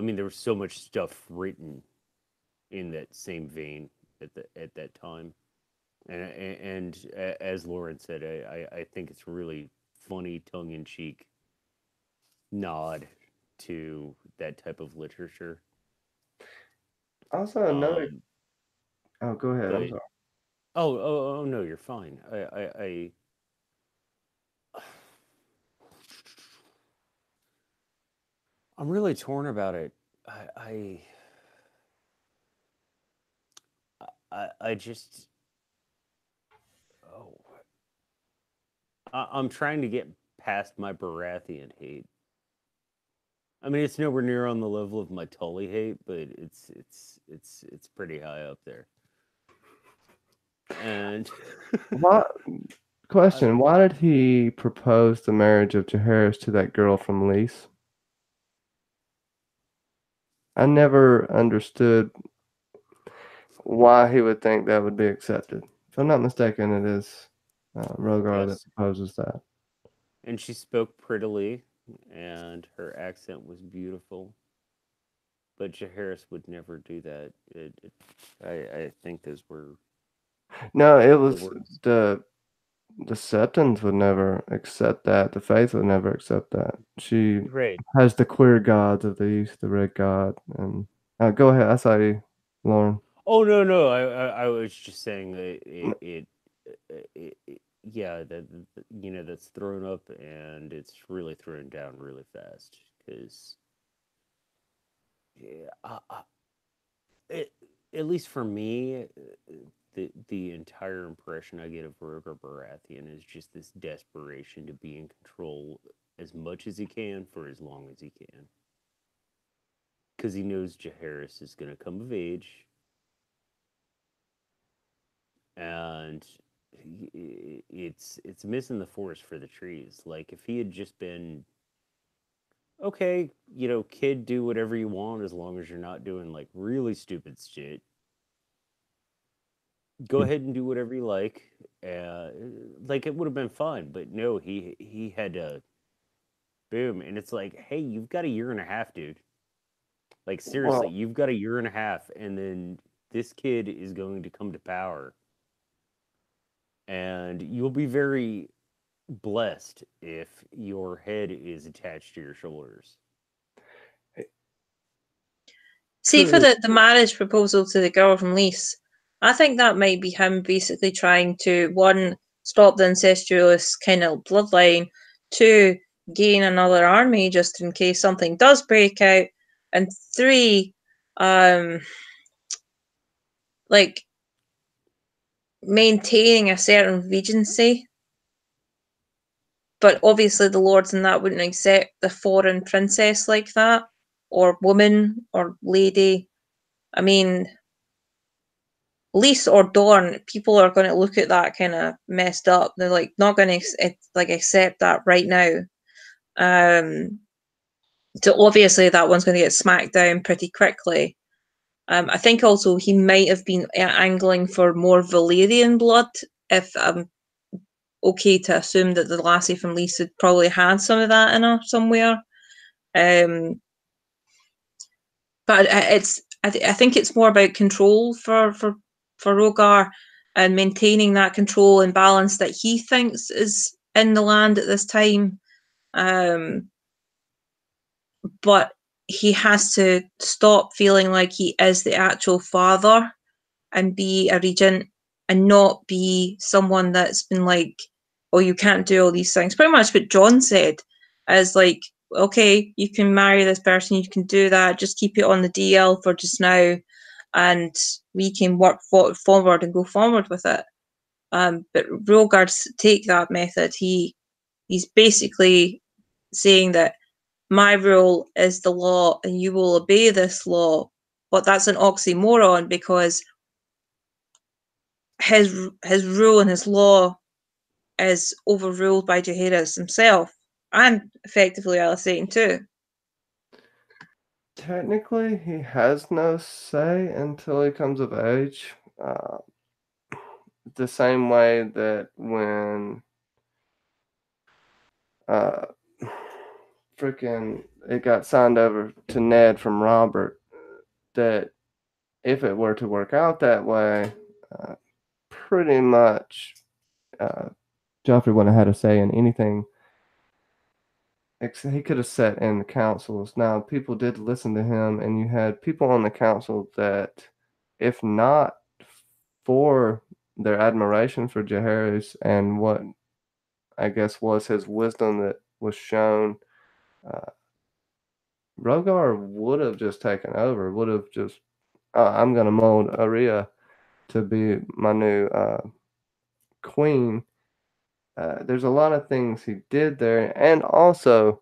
mean, there was so much stuff written in that same vein at that time, and as Lauren said, I think it's really funny, tongue in cheek nod to that type of literature. Also, another. Oh, go ahead. I'm sorry. Oh no, you're fine. I'm really torn about it. I just I'm trying to get past my Baratheon hate. I mean, it's nowhere near on the level of my Tully hate, but it's pretty high up there. And question: why did he propose the marriage of Jaehaerys to that girl from Lys? I never understood why he would think that would be accepted. If I'm not mistaken, it is Rogar that proposes that. And she spoke prettily, and her accent was beautiful. But Jaehaerys would never do that. I think those were... No, it was the Septons would never accept that. The Faith would never accept that. She has the queer gods of the East, the Red God, and go ahead. I saw you, Lauren. Oh no! I was just saying that yeah, that that's thrown up, and it's really thrown down really fast, because at least for me, the entire impression I get of Rogar Baratheon is just this desperation to be in control as much as he can for as long as he can, because he knows Jaehaerys is going to come of age, and it's missing the forest for the trees. Like, if he had just been, okay, kid, do whatever you want as long as you're not doing, like, really stupid shit. Go ahead and do whatever you like. Like, it would have been fun, but no, he had to boom, and it's like, hey, you've got a year and a half, dude. Like, seriously, you've got a year and a half, and then this kid is going to come to power. And you'll be very blessed if your head is attached to your shoulders. See, for the marriage proposal to the girl from Lys, I think that might be him basically trying to, one, stop the incestuous kind of bloodline, two, gain another army just in case something does break out, and three, like, maintaining a certain regency. But obviously the lords and that wouldn't accept the foreign princess like that. or woman or lady. I mean, Lys or Dorn, people are going to look at that kind of messed up. They're like not going to accept that right now. So obviously that one's going to get smacked down pretty quickly. I think also he might have been angling for more Valyrian blood, if I'm okay to assume that the lassie from Lys had probably had some of that in her somewhere. But I think it's more about control for Rogar, and maintaining that control and balance that he thinks is in the land at this time. But he has to stop feeling like he is the actual father and be a regent, and not be someone that's been like, oh, you can't do all these things. Pretty much what John said, is like, okay, you can marry this person, you can do that, just keep it on the DL for just now, and we can work forward and go forward with it. But Rogar's take that method, he's basically saying that my rule is the law and you will obey this law. But that's an oxymoron, because his rule and his law is overruled by Jaehaerys himself, and effectively Alysanne too. Technically, he has no say until he comes of age. The same way that when uh, freaking it got signed over to Ned from Robert, that if it were to work out that way, pretty much Joffrey wouldn't have had a say in anything. He could have sat in the councils. Now, people did listen to him, and you had people on the council that, if not for their admiration for Jaehaerys and what I guess was his wisdom that was shown, Rogar would have just taken over, would have just, I'm going to mold Arya to be my new queen. There's a lot of things he did there, and also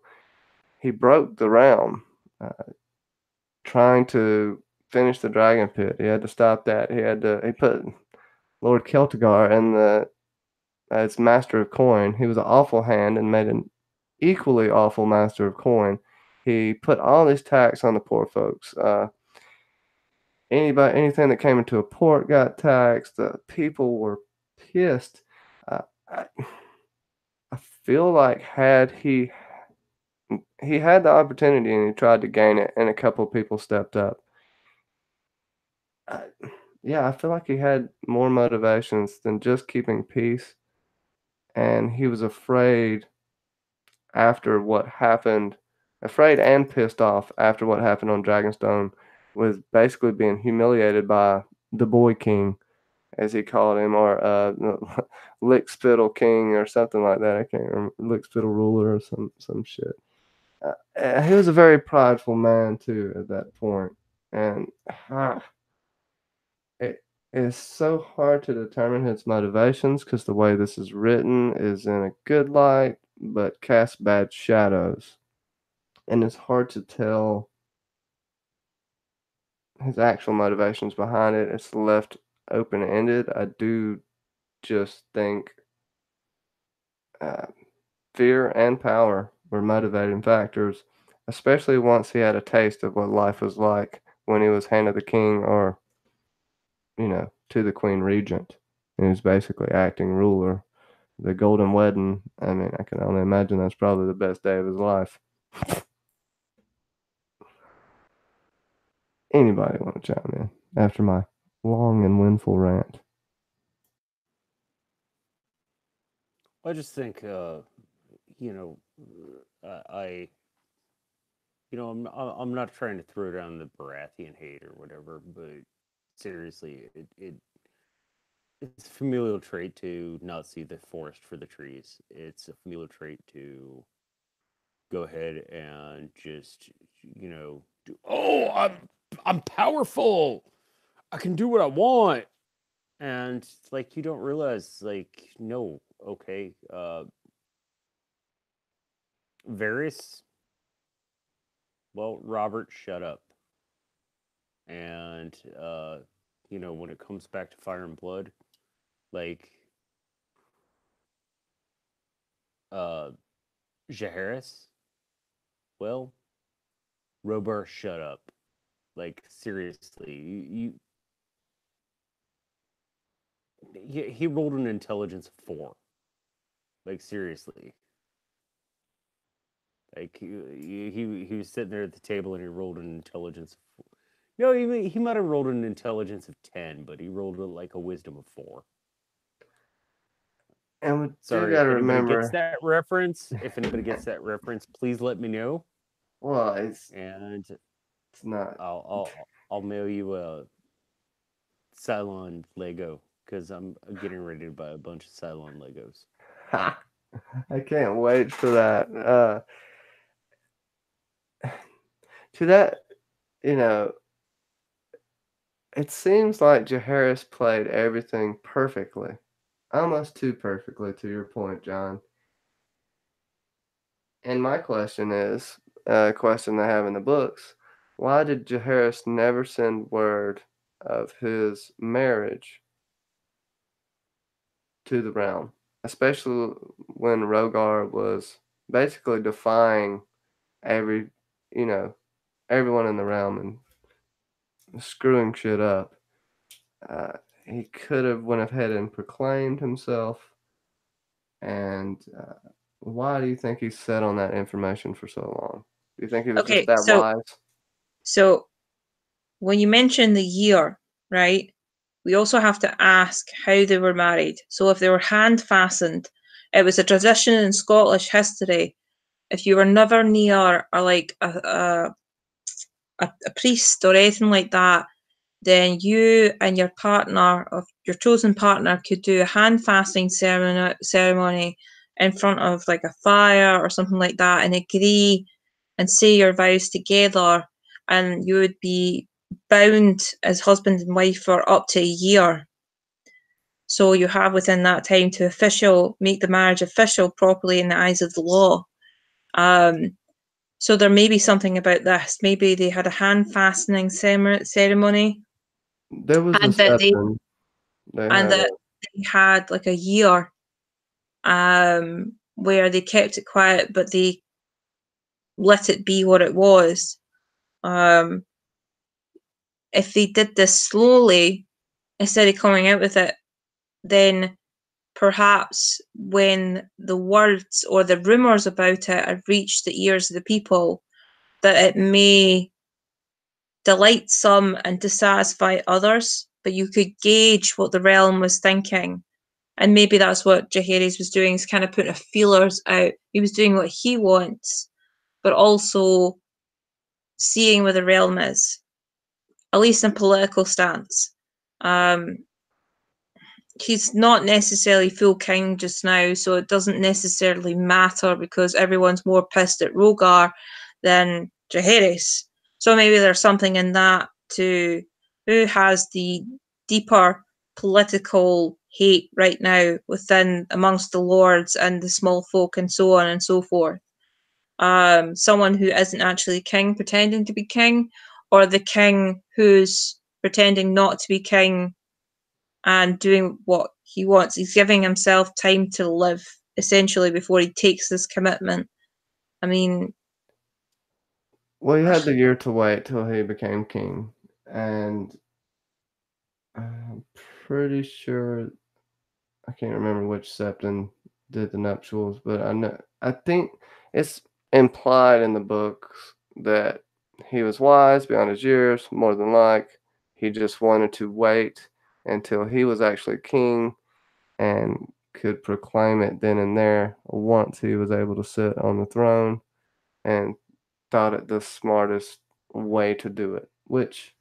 he broke the realm, trying to finish the dragon pit. He had to stop that. He put Lord Celtigar in the as master of coin. He was an awful hand and made an equally awful master of coin. He put all this tax on the poor folks. Anything that came into a port got taxed. The people were pissed. I, I feel like had he had the opportunity and he tried to gain it, and a couple of people stepped up. Yeah, I feel like he had more motivations than just keeping peace, and he was afraid after what happened, afraid and pissed off after what happened on Dragonstone, was basically being humiliated by the Boy King, as he called him, or Lickspittle King or something like that. I can't remember, Lickspittle Ruler or some shit. He was a very prideful man too at that point, and it is so hard to determine his motivations because the way this is written is in a good light but casts bad shadows, and it's hard to tell his actual motivations behind it. It's left open ended. I do just think uh, fear and power were motivating factors, especially once he had a taste of what life was like when he was hand of the king, or to the queen regent. He was basically acting ruler. The golden wedding, I mean, I can only imagine that's probably the best day of his life. Anybody want to chime in after my long and windful rant? I just think, I, I'm not trying to throw down the Baratheon hate or whatever, but seriously, it's a familial trait to not see the forest for the trees. It's a familial trait to go ahead and just, I'm powerful. I can do what I want. And like you don't realize, like, no, okay, Varys Well, Robert, shut up. And when it comes back to Fire and Blood, like uh Jaehaerys, well, Rogar, shut up. Like seriously, he rolled an intelligence of 4. Like seriously, like he was sitting there at the table and he rolled an intelligence of 4. No, he might have rolled an intelligence of 10, but he rolled like a wisdom of 4. And we Sorry, got if to anybody gets remember. that reference, please let me know, Well, and it's not. I'll mail you a Cylon Lego because I'm getting ready to buy a bunch of Cylon Legos. Ha! I can't wait for that. To that, you know, it seems like Jaehaerys played everything perfectly, almost too perfectly. To your point, John. And my question is, a question they have in the books: why did Jaehaerys never send word of his marriage to the realm, especially when Rogar was basically defying every, you know, everyone in the realm and screwing shit up. Uh, he could have went ahead and proclaimed himself. And why do you think he sat on that information for so long? Do you think he was just Okay, that so wise? so when you mention the year, right? We also have to ask how they were married. So if they were hand fastened, it was a tradition in Scottish history. If you were never near a priest or anything like that, then you and your partner, of your chosen partner, could do a hand fasting ceremony in front of like a fire or something like that, and agree and say your vows together, and you would be bound as husband and wife for up to a year. So you have within that time to make the marriage official properly in the eyes of the law. Um, so there may be something about this. Maybe they had a hand fastening ceremony, There was and that they deception. They and had that they had like a year where they kept it quiet, but they let it be what it was. Um, if they did this slowly instead of coming out with it, then perhaps when the words or the rumours about it have reached the ears of the people, that it may delight some and dissatisfy others, but you could gauge what the realm was thinking. And maybe that's what Jaehaerys was doing, is kind of putting feelers out. He was doing what he wants, but also seeing where the realm is, at least in political stance. Um, he's not necessarily full king just now, so it doesn't necessarily matter because everyone's more pissed at Rogar than Jaehaerys. So maybe there's something in that to who has the deeper political hate right now within amongst the lords and the small folk and so on and so forth. Someone who isn't actually king pretending to be king, or the king who's pretending not to be king and doing what he wants. He's giving himself time to live, essentially, before he takes this commitment. I mean, Well, he had the year to wait till he became king, and I'm pretty sure I can't remember which septon did the nuptials, but I think it's implied in the books that he was wise beyond his years, more than like he just wanted to wait until he was actually king and could proclaim it then and there once he was able to sit on the throne, and thought it the smartest way to do it. Which,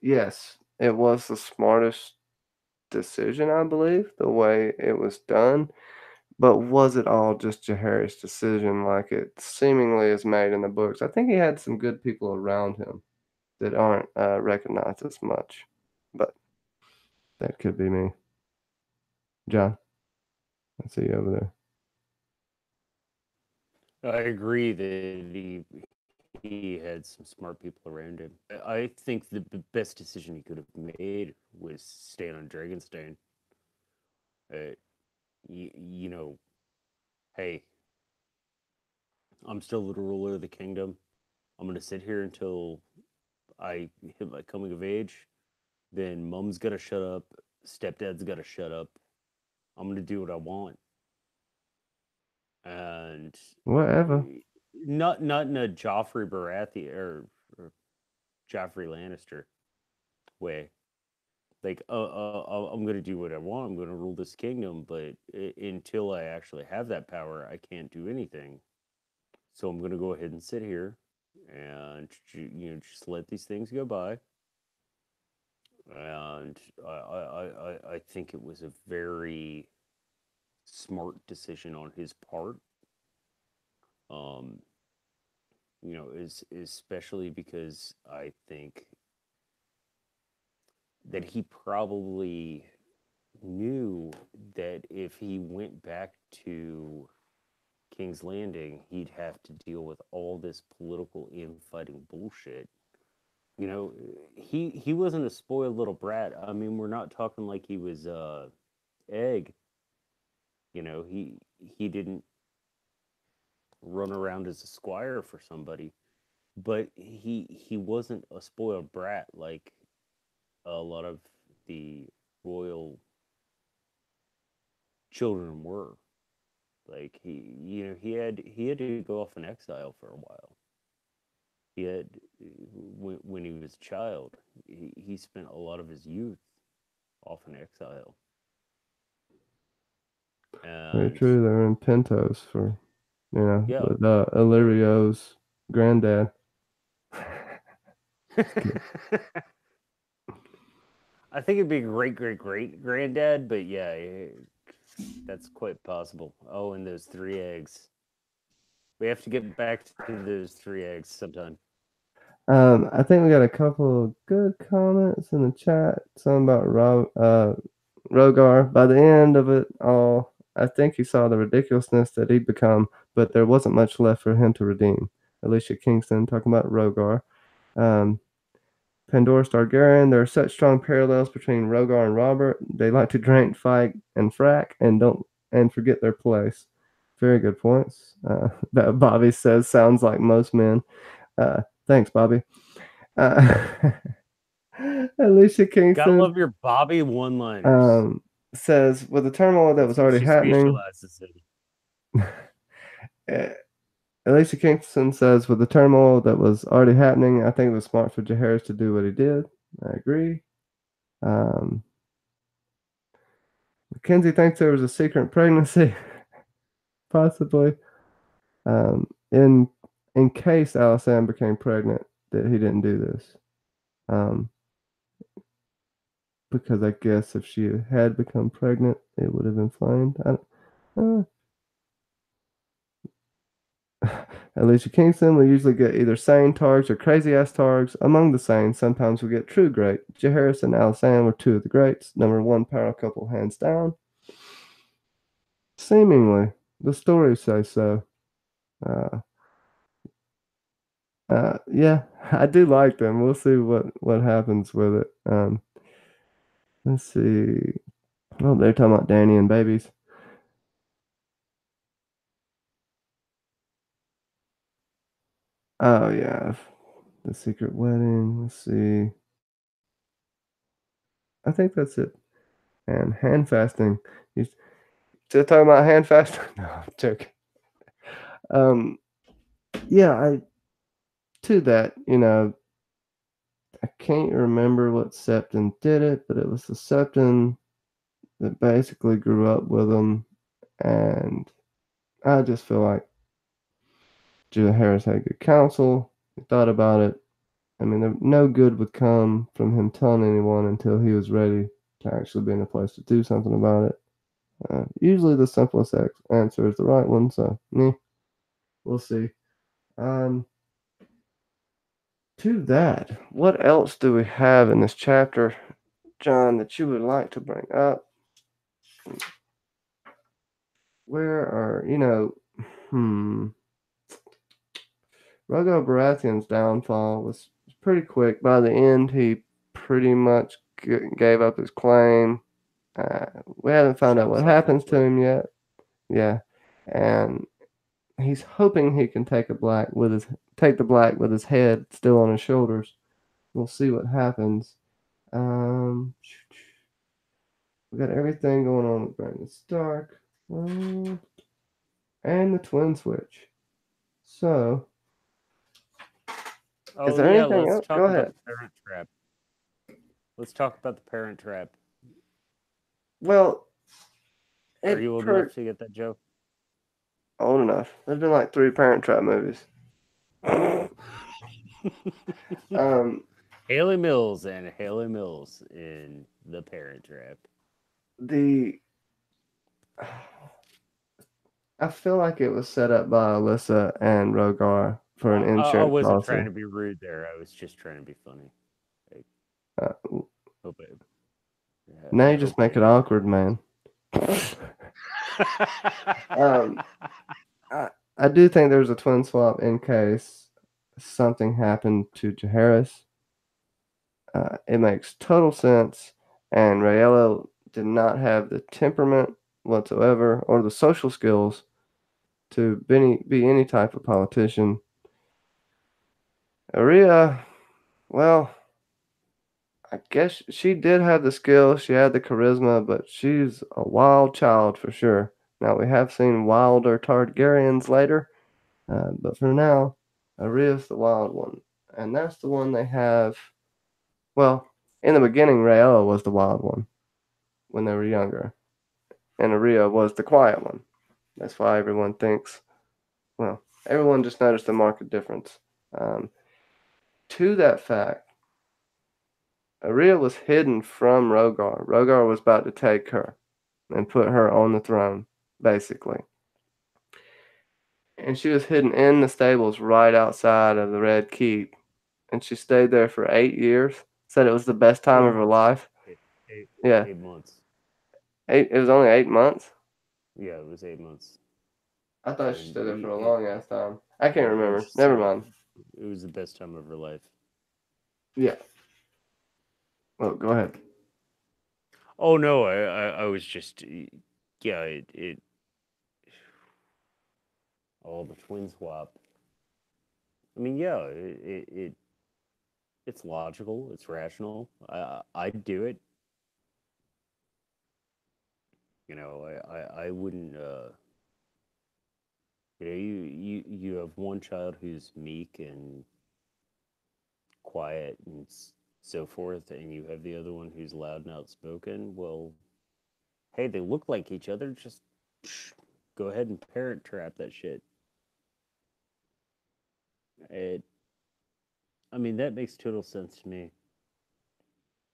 yes, it was the smartest decision, I believe, the way it was done. But was it all just Jaehaerys' decision like it seemingly is made in the books? I think he had some good people around him that aren't recognized as much. But that could be me. John, I see you over there. I agree that he he had some smart people around him. I think the best decision he could have made was staying on Dragonstone. You know, hey, I'm still the ruler of the kingdom. I'm gonna sit here until I hit my coming of age. Then mom's gotta shut up. Stepdad's gotta shut up. I'm gonna do what I want. And Whatever. not in a Joffrey Baratheon or Joffrey Lannister way. Like, I'm gonna do what I want. I'm gonna rule this kingdom, but until I actually have that power, I can't do anything. So I'm gonna go ahead and sit here and just let these things go by. And I think it was a very smart decision on his part. Um, is especially because I think that he probably knew that if he went back to King's Landing, he'd have to deal with all this political infighting bullshit. He wasn't a spoiled little brat. I mean, we're not talking like he was Egg. He didn't run around as a squire for somebody, but he wasn't a spoiled brat like a lot of the royal children were. Like he had to go off in exile for a while. He had when he was a child, he spent a lot of his youth off in exile. Very And true. They were in Pentos for, yeah, with Illyrio's granddad. I think it'd be great granddad, but yeah, that's quite possible. Oh, and those 3 eggs. We have to get back to those 3 eggs sometime. I think we got a couple of good comments in the chat. Some about Rogar. By the end of it all, I think he saw the ridiculousness that he'd become, but there wasn't much left for him to redeem. Alicia Kingston talking about Rogar. Pandora Targaryen. There are such strong parallels between Rogar and Robert. They like to drink, fight, and frack, and forget their place. Very good points. That Bobby says sounds like most men. Thanks, Bobby. Alicia Gotta Kingston love your Bobby one-liners. says, with the turmoil that was That's what already she happening, specializes in. Alicia Kingston says, with the turmoil that was already happening, I think it was smart for Jaehaerys to do what he did. I agree. Mackenzie thinks there was a secret pregnancy, possibly. In case Alysanne became pregnant, that he didn't do this. Because I guess if she had become pregnant, it would have inflamed. Alicia Kingston, we usually get either sane targs or crazy ass targs. Among the sane, sometimes we get true great. Jaehaerys and Alysanne were two of the greats. Number one power couple, hands down. Seemingly, the stories say so. Yeah, I do like them. We'll see what happens with it. Let's see. Oh, they're talking about Danny and babies. Oh yeah, the secret wedding. Let's see. I think that's it. And hand fasting. You still talking about hand fasting? No, I'm joking. Yeah, to that, I can't remember what Septon did it, but it was the Septon that basically grew up with him, and I just feel like Jaehaerys had good counsel. He thought about it. I mean, no good would come from him telling anyone until he was ready to actually be in a place to do something about it. Usually, the simplest answer is the right one, so we'll see. To that, what else do we have in this chapter, John, that you would like to bring up? Where are, Rogar Baratheon's downfall was pretty quick. By the end, he pretty much gave up his claim. We haven't found out Shot what himself in the happens to foot. him yet. Yeah, and he's hoping he can take the black with his head still on his shoulders. We'll see what happens. Um, we got everything going on with Brandon Stark, and the twin switch. So, is Oh there yeah, anything let's else? Go talk about ahead. the Parent Trap. Let's talk about the Parent Trap. Well, Are it you old per enough to get that joke? old enough. There's been like 3 Parent Trap movies. um, Haley Mills and Haley Mills in the Parent Trap. the I feel like it was set up by Alyssa and Rogar for an I insurance wasn't policy. trying to be rude there. I was just trying to be funny. Uh, Hope it, now I you just hope make it awkward, man. um, I do think there's a twin swap in case something happened to Jaehaerys. It makes total sense, and Rayella did not have the temperament whatsoever or the social skills to be any type of politician. Arya, well, I guess she did have the skill, she had the charisma, but she's a wild child for sure. Now, we have seen wilder Targaryens later, but for now, Arya's the wild one. And that's the one they have. Well, in the beginning, Rhaella was the wild one when they were younger, and Arya was the quiet one. That's why everyone thinks, well, everyone just noticed the marked difference. Um, to that fact, Arya was hidden from Rogar. Rogar was about to take her and put her on the throne, basically. And she was hidden in the stables right outside of the Red Keep. And she stayed there for 8 years. Said it was the best time of her 8 months. life. Eight, eight, Yeah, 8 months. it was only 8 months. Yeah, it was 8 months. I thought she And stayed there for a long ass time. I can't and remember. she Never said mind. it was the best time of her life. Yeah. Well, go ahead. Oh no, I was just yeah, it all the twin swap. I mean, yeah, it's logical, it's rational. I'd do it. You know, I wouldn't. You know, you have one child who's meek and quiet and so forth, and you have the other one who's loud and outspoken. Well, hey, they look like each other. Just go ahead and parent trap that shit. It. I mean, that makes total sense to me.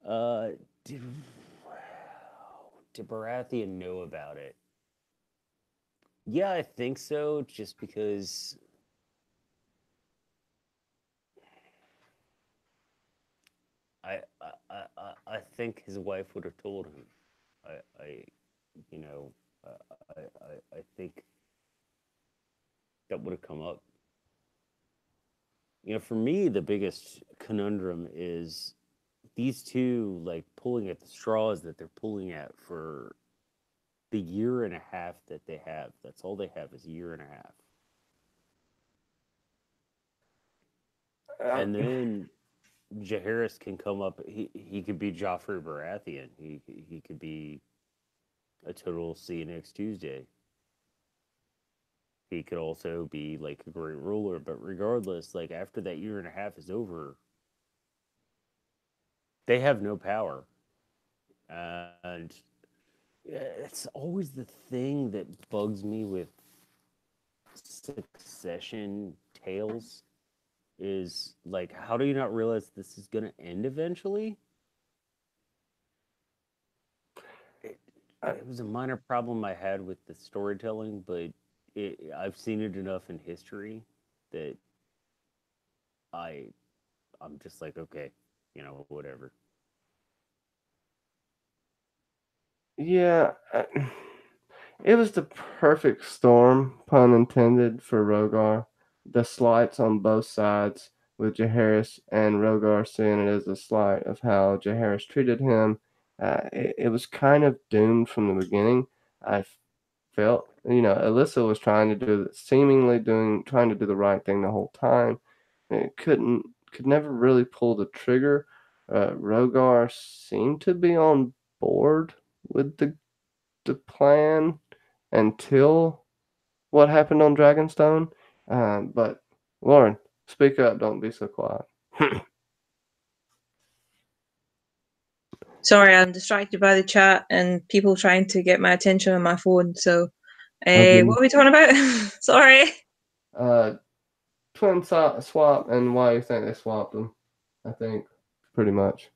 Uh, did did Baratheon know about it? Yeah, I think so. Just because I think his wife would have told him. I you know, I think that would have come up. You know, for me, the biggest conundrum is these two like pulling at the straws that they're pulling at for the year and a half that they have. That's all they have is a year and a half. Uh, And then Jaehaerys can come up. He could be Joffrey Baratheon. He could be a total see you next Tuesday. He could also be like a great ruler, but regardless, like after that year and a half is over, they have no power. And it's always the thing that bugs me with succession tales is like, how do you not realize this is going to end eventually? It, I, it was a minor problem I had with the storytelling, but I've seen it enough in history that I I'm just like, okay, you know, whatever. yeah. It was the perfect storm, pun intended, for Rogar. the slights on both sides, with Jaehaerys and Rogar seeing it as a slight of how Jaehaerys treated him. It was kind of doomed from the beginning. I felt, Alyssa was trying to do the right thing the whole time. It could never really pull the trigger. Rogar seemed to be on board with the plan until what happened on Dragonstone. But Lauren, speak up. Don't be so quiet. Sorry, I'm distracted by the chat and people trying to get my attention on my phone. So, Okay. what are we talking about? Sorry. Twin swap and why you think they swapped them. I think pretty much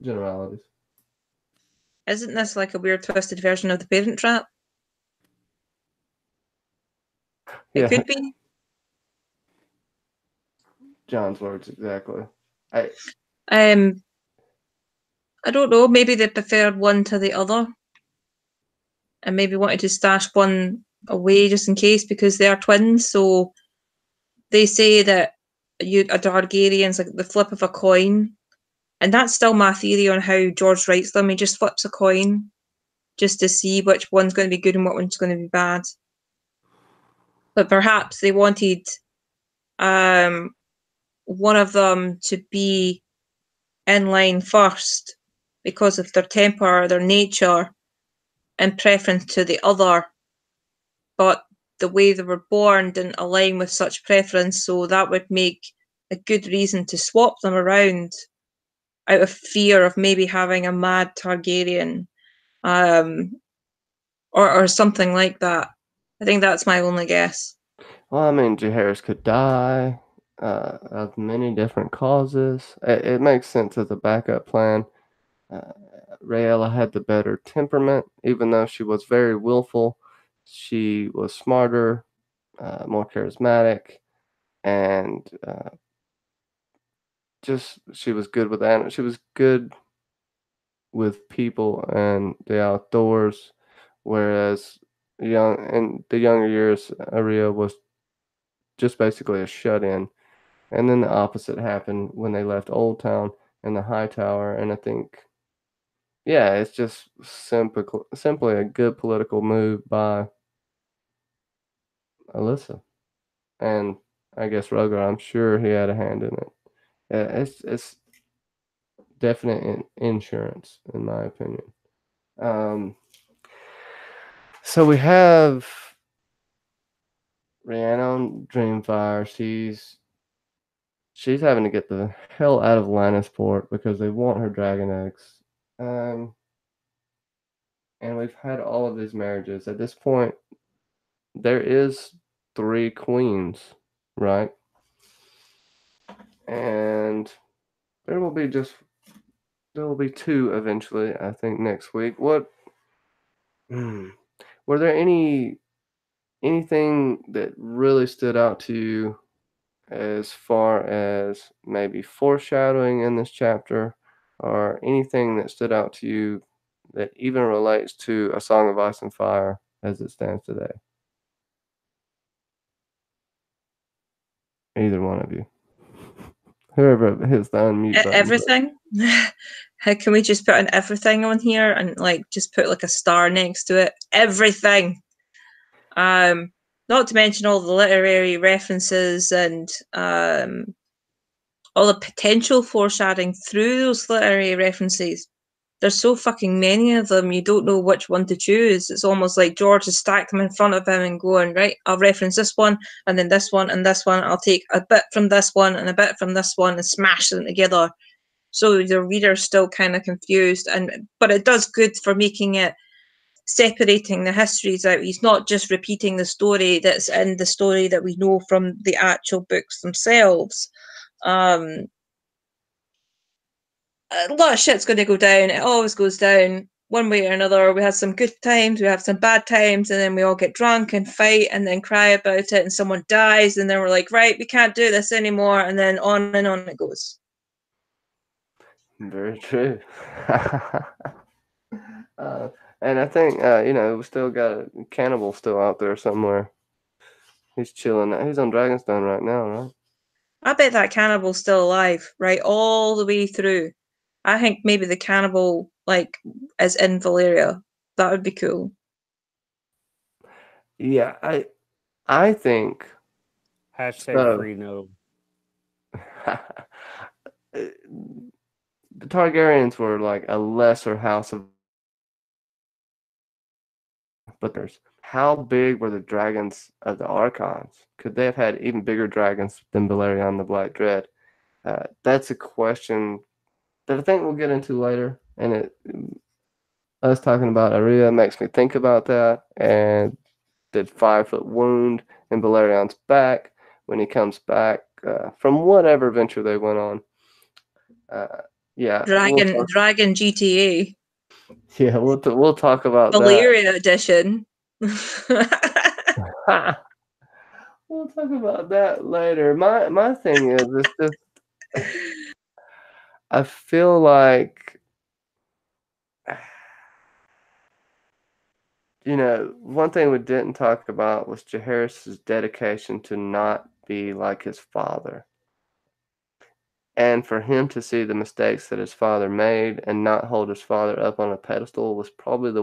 generalities. Isn't this like a weird twisted version of the Parent Trap? It could be. John's words exactly. I don't know. Maybe they preferred one to the other, and maybe wanted to stash one away just in case because they are twins. So they say that a Targaryen's like the flip of a coin, and that's still my theory on how George writes them. He just flips a coin just to see which one's going to be good and what one's going to be bad. But perhaps they wanted one of them to be in line first because of their temper, their nature, in preference to the other. But the way they were born didn't align with such preference, so that would make a good reason to swap them around out of fear of maybe having a mad Targaryen, or something like that. I think that's my only guess. Well, I mean, Jaehaerys could die of many different causes. It makes sense as a backup plan. Uh, Rhaella had the better temperament, even though she was very willful. She was smarter, more charismatic, and she was good with animals. She was good with people and the outdoors, whereas in the younger years, Arya was just basically a shut-in. And then the opposite happened when they left Old Town and the High Tower, and I think, yeah, it's just simply a good political move by Alyssa, and I guess Rogar. I'm sure he had a hand in it. It's definite insurance, in my opinion. So we have Rhiannon on Dreamfire. She's having to get the hell out of Lannisport because they want her dragon eggs. And we've had all of these marriages. At this point, there is 3 queens, right? And there will be 2 eventually, I think, next week. Were there anything that really stood out to you as far as maybe foreshadowing in this chapter, or anything that stood out to you that even relates to A Song of Ice and Fire as it stands today? Either one of you. Whoever hits the unmute button. Everything? Can we just put an everything on here and like just put like a star next to it? Everything. Not to mention all the literary references and all the potential foreshadowing through those literary references. There's so fucking many of them, you don't know which one to choose. It's almost like George has stacked them in front of him and going, right, I'll reference this one, and then this one, and this one. I'll take a bit from this one and a bit from this one and smash them together. So the reader's still kind of confused, but it does good for making it, separating the histories out. He's not just repeating the story that's in the story that we know from the actual books themselves. A lot of shit's going to go down. It always goes down one way or another. We have some good times, we have some bad times, and then we all get drunk and fight and then cry about it, and someone dies, and then we're like, right, we can't do this anymore, and then on and on it goes. Very true. And I think, we still got a cannibal still out there somewhere. He's chilling. He's on Dragonstone right now, right? I bet that cannibal's still alive, right, all the way through. I think maybe the cannibal, like, is in Valyria. That would be cool. Yeah, I think Hashtag so. free no. The Targaryens were like a lesser house of, but there's how big were the dragons of the Archons? Could they have had even bigger dragons than Balerion the Black Dread? That's a question that I think we'll get into later, and us talking about Arya makes me think about that. And the 5-foot wound in Balerion's back when he comes back from whatever venture they went on. Yeah, Dragon GTA. Yeah, we'll talk about that. Valyria edition. We'll talk about that later. My thing is, it's just I feel like one thing we didn't talk about was Jaehaerys' dedication to not be like his father. And for him to see the mistakes that his father made and not hold his father up on a pedestal was probably the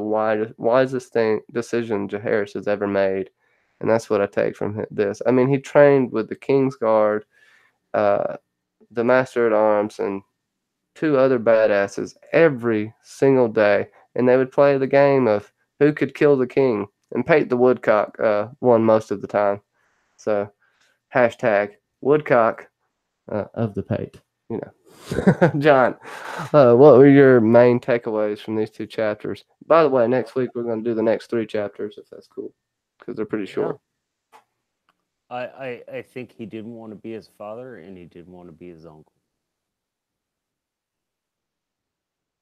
wisest decision Jaehaerys has ever made. And that's what I take from this. I mean, he trained with the King's Guard, the Master at Arms, and 2 other badasses every single day. And they would play the game of who could kill the king. And Pate the Woodcock won most of the time. So, hashtag Woodcock of the Pate. John, what were your main takeaways from these 2 chapters? By the way, next week we're going to do the next 3 chapters, if that's cool, because they're pretty short. I think he didn't want to be his father, and he didn't want to be his uncle.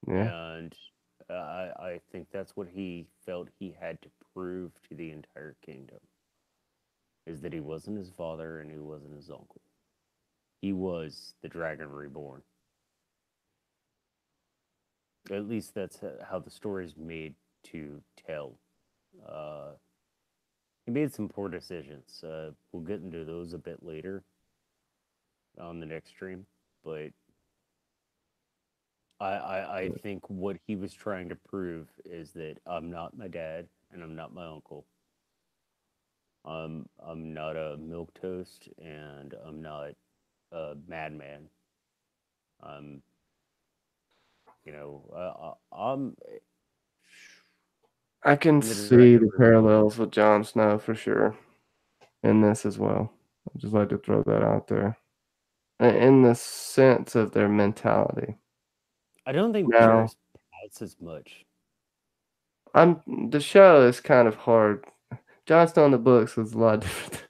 Yeah. And I think that's what he felt he had to prove to the entire kingdom, is that he wasn't his father and he wasn't his uncle. He was the Dragon Reborn. At least that's how the story is made to tell. He made some poor decisions. We'll get into those a bit later on the next stream, but I think what he was trying to prove is that I'm not my dad and I'm not my uncle. I'm not a milquetoast and I'm not a madman. I'm I'm I can the see Dragon the Reborn. parallels with Jon Snow for sure in this as well. I'd just like to throw that out there. In the sense of their mentality. I don't think Now, Jaehaerys pouts as much. the show is kind of hard. Jon Snow in the books is a lot different.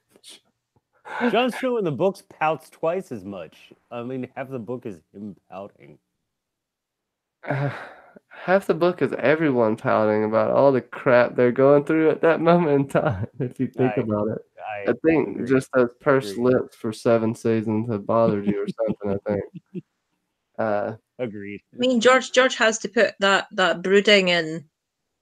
Jon Snow in the books pouts twice as much. I mean, half the book is him pouting. Half the book is everyone pouting about all the crap they're going through at that moment in time, if you think about it. I think agree. just those pursed lips for 7 seasons have bothered you or something, I think. Agreed. I mean, George has to put that brooding in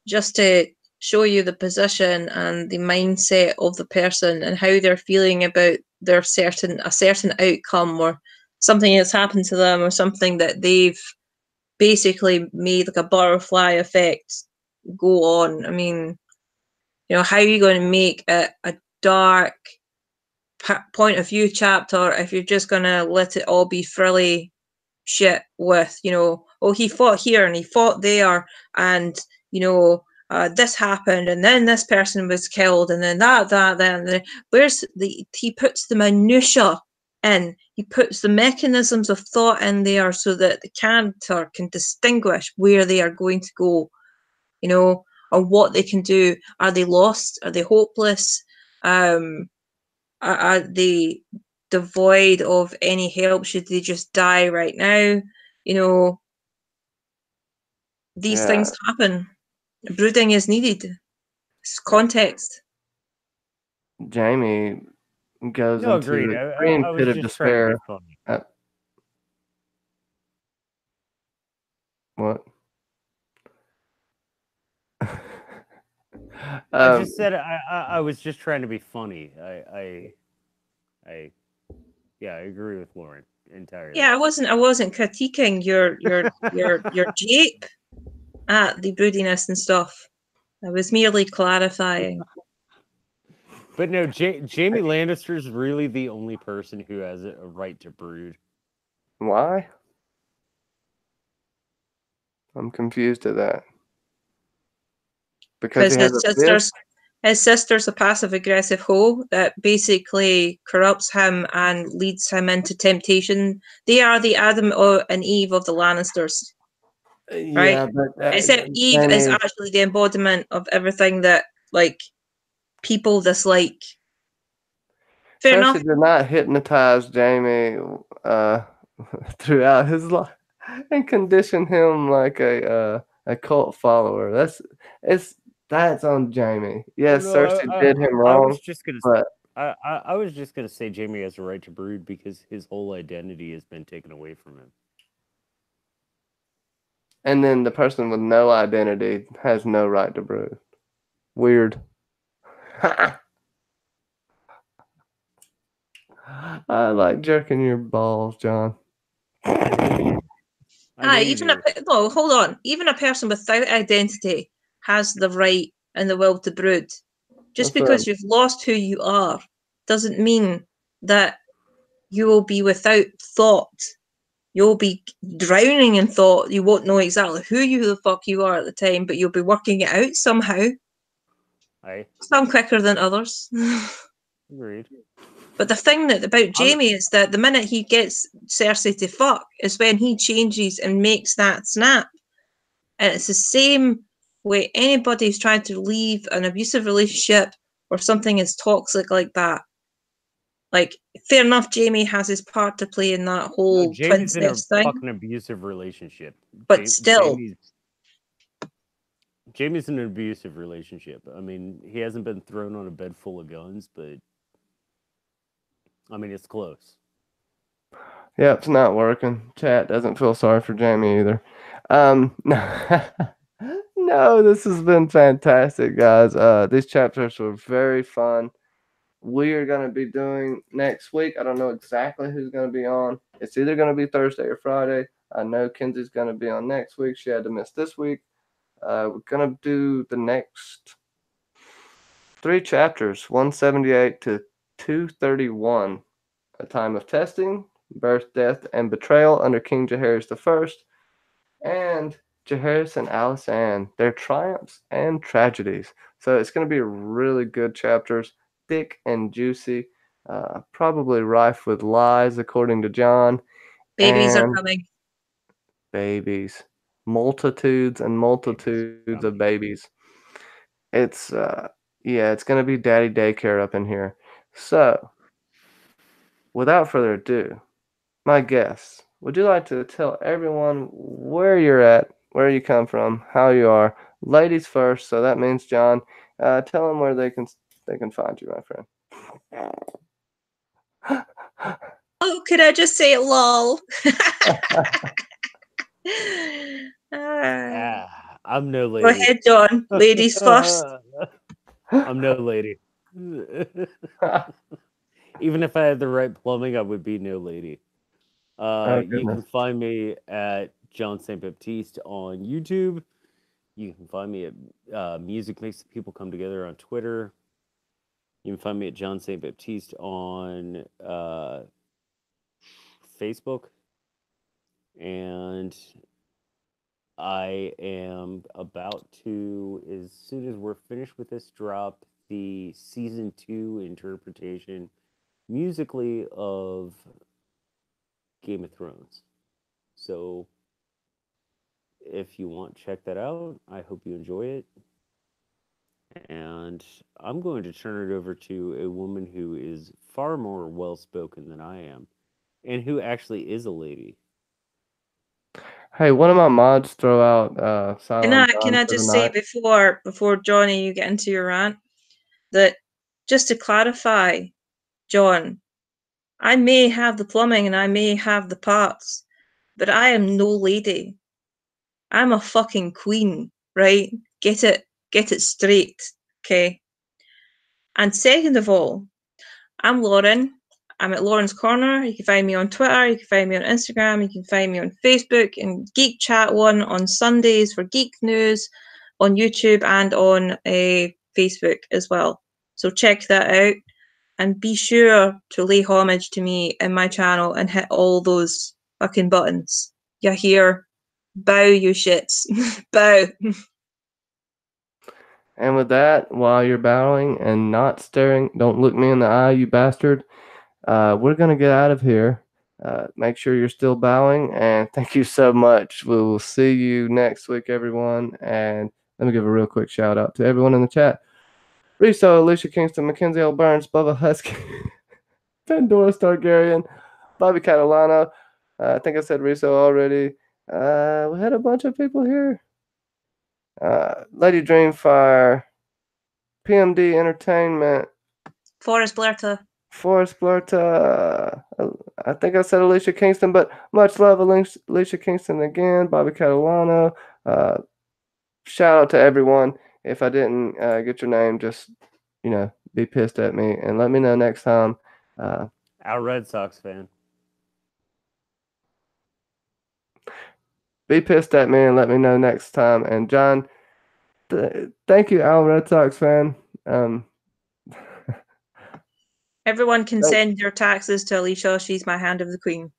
just to show you the position and the mindset of the person and how they're feeling about a certain outcome or something that's happened to them or something that they've basically made like a butterfly effect go on. I mean, how are you going to make a dark point of view chapter if you're just going to let it all be frilly shit with, oh, he fought here and he fought there and, this happened and then this person was killed and then then he puts the minutia in, he puts the mechanisms of thought in there so that the character can distinguish where they are going to go, or what they can do. Are they lost? Are they hopeless? Are they devoid of any help? Should they just die right now? These things happen. Brooding is needed. It's context. Jaime goes No, into agreed. the extreme I was pit of just trying to be despair. funny. What? I just said I was just trying to be funny. I yeah, I agree with Lauren entirely. Yeah, I wasn't critiquing your jape at the broodiness and stuff. I was merely clarifying. But no, Jamie Lannister's really the only person who has a right to brood. Why? I'm confused at that. Because he has a fist? His sister's a passive-aggressive hoe that basically corrupts him and leads him into temptation. They are the Adam and Eve of the Lannisters, right? Yeah, but Except Eve is actually the embodiment of everything that, like, people dislike. Fair enough. Cersei did not hypnotize Jamie throughout his life and condition him like a cult follower. That's on Jamie. Yes, No, Cersei did him wrong, but I was just gonna say Jamie has a right to brood because his whole identity has been taken away from him. and then the person with no identity has no right to brood. Weird. I like jerking your balls, John. No, hold on. Even a person without identity has the right and the will to brood. Just because you've lost who you are doesn't mean that you will be without thought. You'll be drowning in thought. You won't know exactly who the fuck you are at the time, but you'll be working it out somehow. Aye. Some quicker than others. Agreed. But the thing about Jamie is that the minute he gets Cersei to fuck is when he changes and makes that snap. And it's the same way anybody who's trying to leave an abusive relationship or something as toxic like that. Like, fair enough, Jamie has his part to play in that whole Jamie's in a thing. fucking abusive relationship. But still. Jamie's in an abusive relationship. I mean, he hasn't been thrown on a bed full of guns, but I mean, it's close. Yeah, it's not working. Chat doesn't feel sorry for Jamie either. No, this has been fantastic, guys. These chapters were very fun. We are going to be doing next week. I don't know exactly who's going to be on. It's either going to be Thursday or Friday. I know Kenzie's going to be on next week. She had to miss this week. We're going to do the next 3 chapters, 178 to 231. A time of testing, birth, death, and betrayal under King Jaehaerys I, and Jaehaerys and Alysanne, their triumphs and tragedies. So it's going to be really good chapters, thick and juicy, probably rife with lies, according to John. Babies are coming. Babies. Multitudes and multitudes of babies. It's, it's going to be daddy daycare up in here. So, without further ado, my guests, would you like to tell everyone where you're at, where you come from, how you are? Ladies first, so that means John. Tell them where they can find you, my friend. Oh, could I just say lol? I'm no lady. Go ahead, John. Ladies first. I'm no lady. Even if I had the right plumbing, I would be no lady. You can find me at John St. Baptiste on YouTube. You can find me at Music Makes People Come Together on Twitter. You can find me at John St. Baptiste on Facebook. And I am about to, as soon as we're finished with this, drop the season 2 interpretation musically of Game of Thrones. So if you want, check that out. I hope you enjoy it. And I'm going to turn it over to a woman who is far more well-spoken than I am, and who actually is a lady. Hey, one of my mods throw out Silent Can I just say before Johnny, you get into your rant, that just to clarify, John, I may have the plumbing and I may have the parts, but I am no lady. I'm a fucking queen, right? Get it straight. Okay. And second of all, I'm Lauren. I'm at Lauren's Corner. You can find me on Twitter. You can find me on Instagram. You can find me on Facebook and Geek Chat One on Sundays for geek news, on YouTube and on Facebook as well. So check that out. And be sure to lay homage to me in my channel and hit all those fucking buttons. You hear? Bow, you shits. Bow. And with that, while you're bowing and not staring, don't look me in the eye, you bastard. We're going to get out of here. Make sure you're still bowing, and thank you so much. We will see you next week, everyone. And let me give a real quick shout out to everyone in the chat. Riso, Alicia Kingston, Mackenzie L. Burns, Bubba Husky, Pandora Targaryen, Bobby Catalano. I think I said Riso already. We had a bunch of people here. Lady Dreamfire, PMD Entertainment, Forrest Blerta. Forrest Blerta. I think I said Alicia Kingston, but much love, Alicia Kingston again. Bobby Catalano. Shout out to everyone. If I didn't get your name, just be pissed at me and let me know next time. Our Red Sox fan. Be pissed at me and let me know next time. And John, thank you, Al Red Sox fan. Everyone can send your taxes to Alicia. She's my hand of the queen.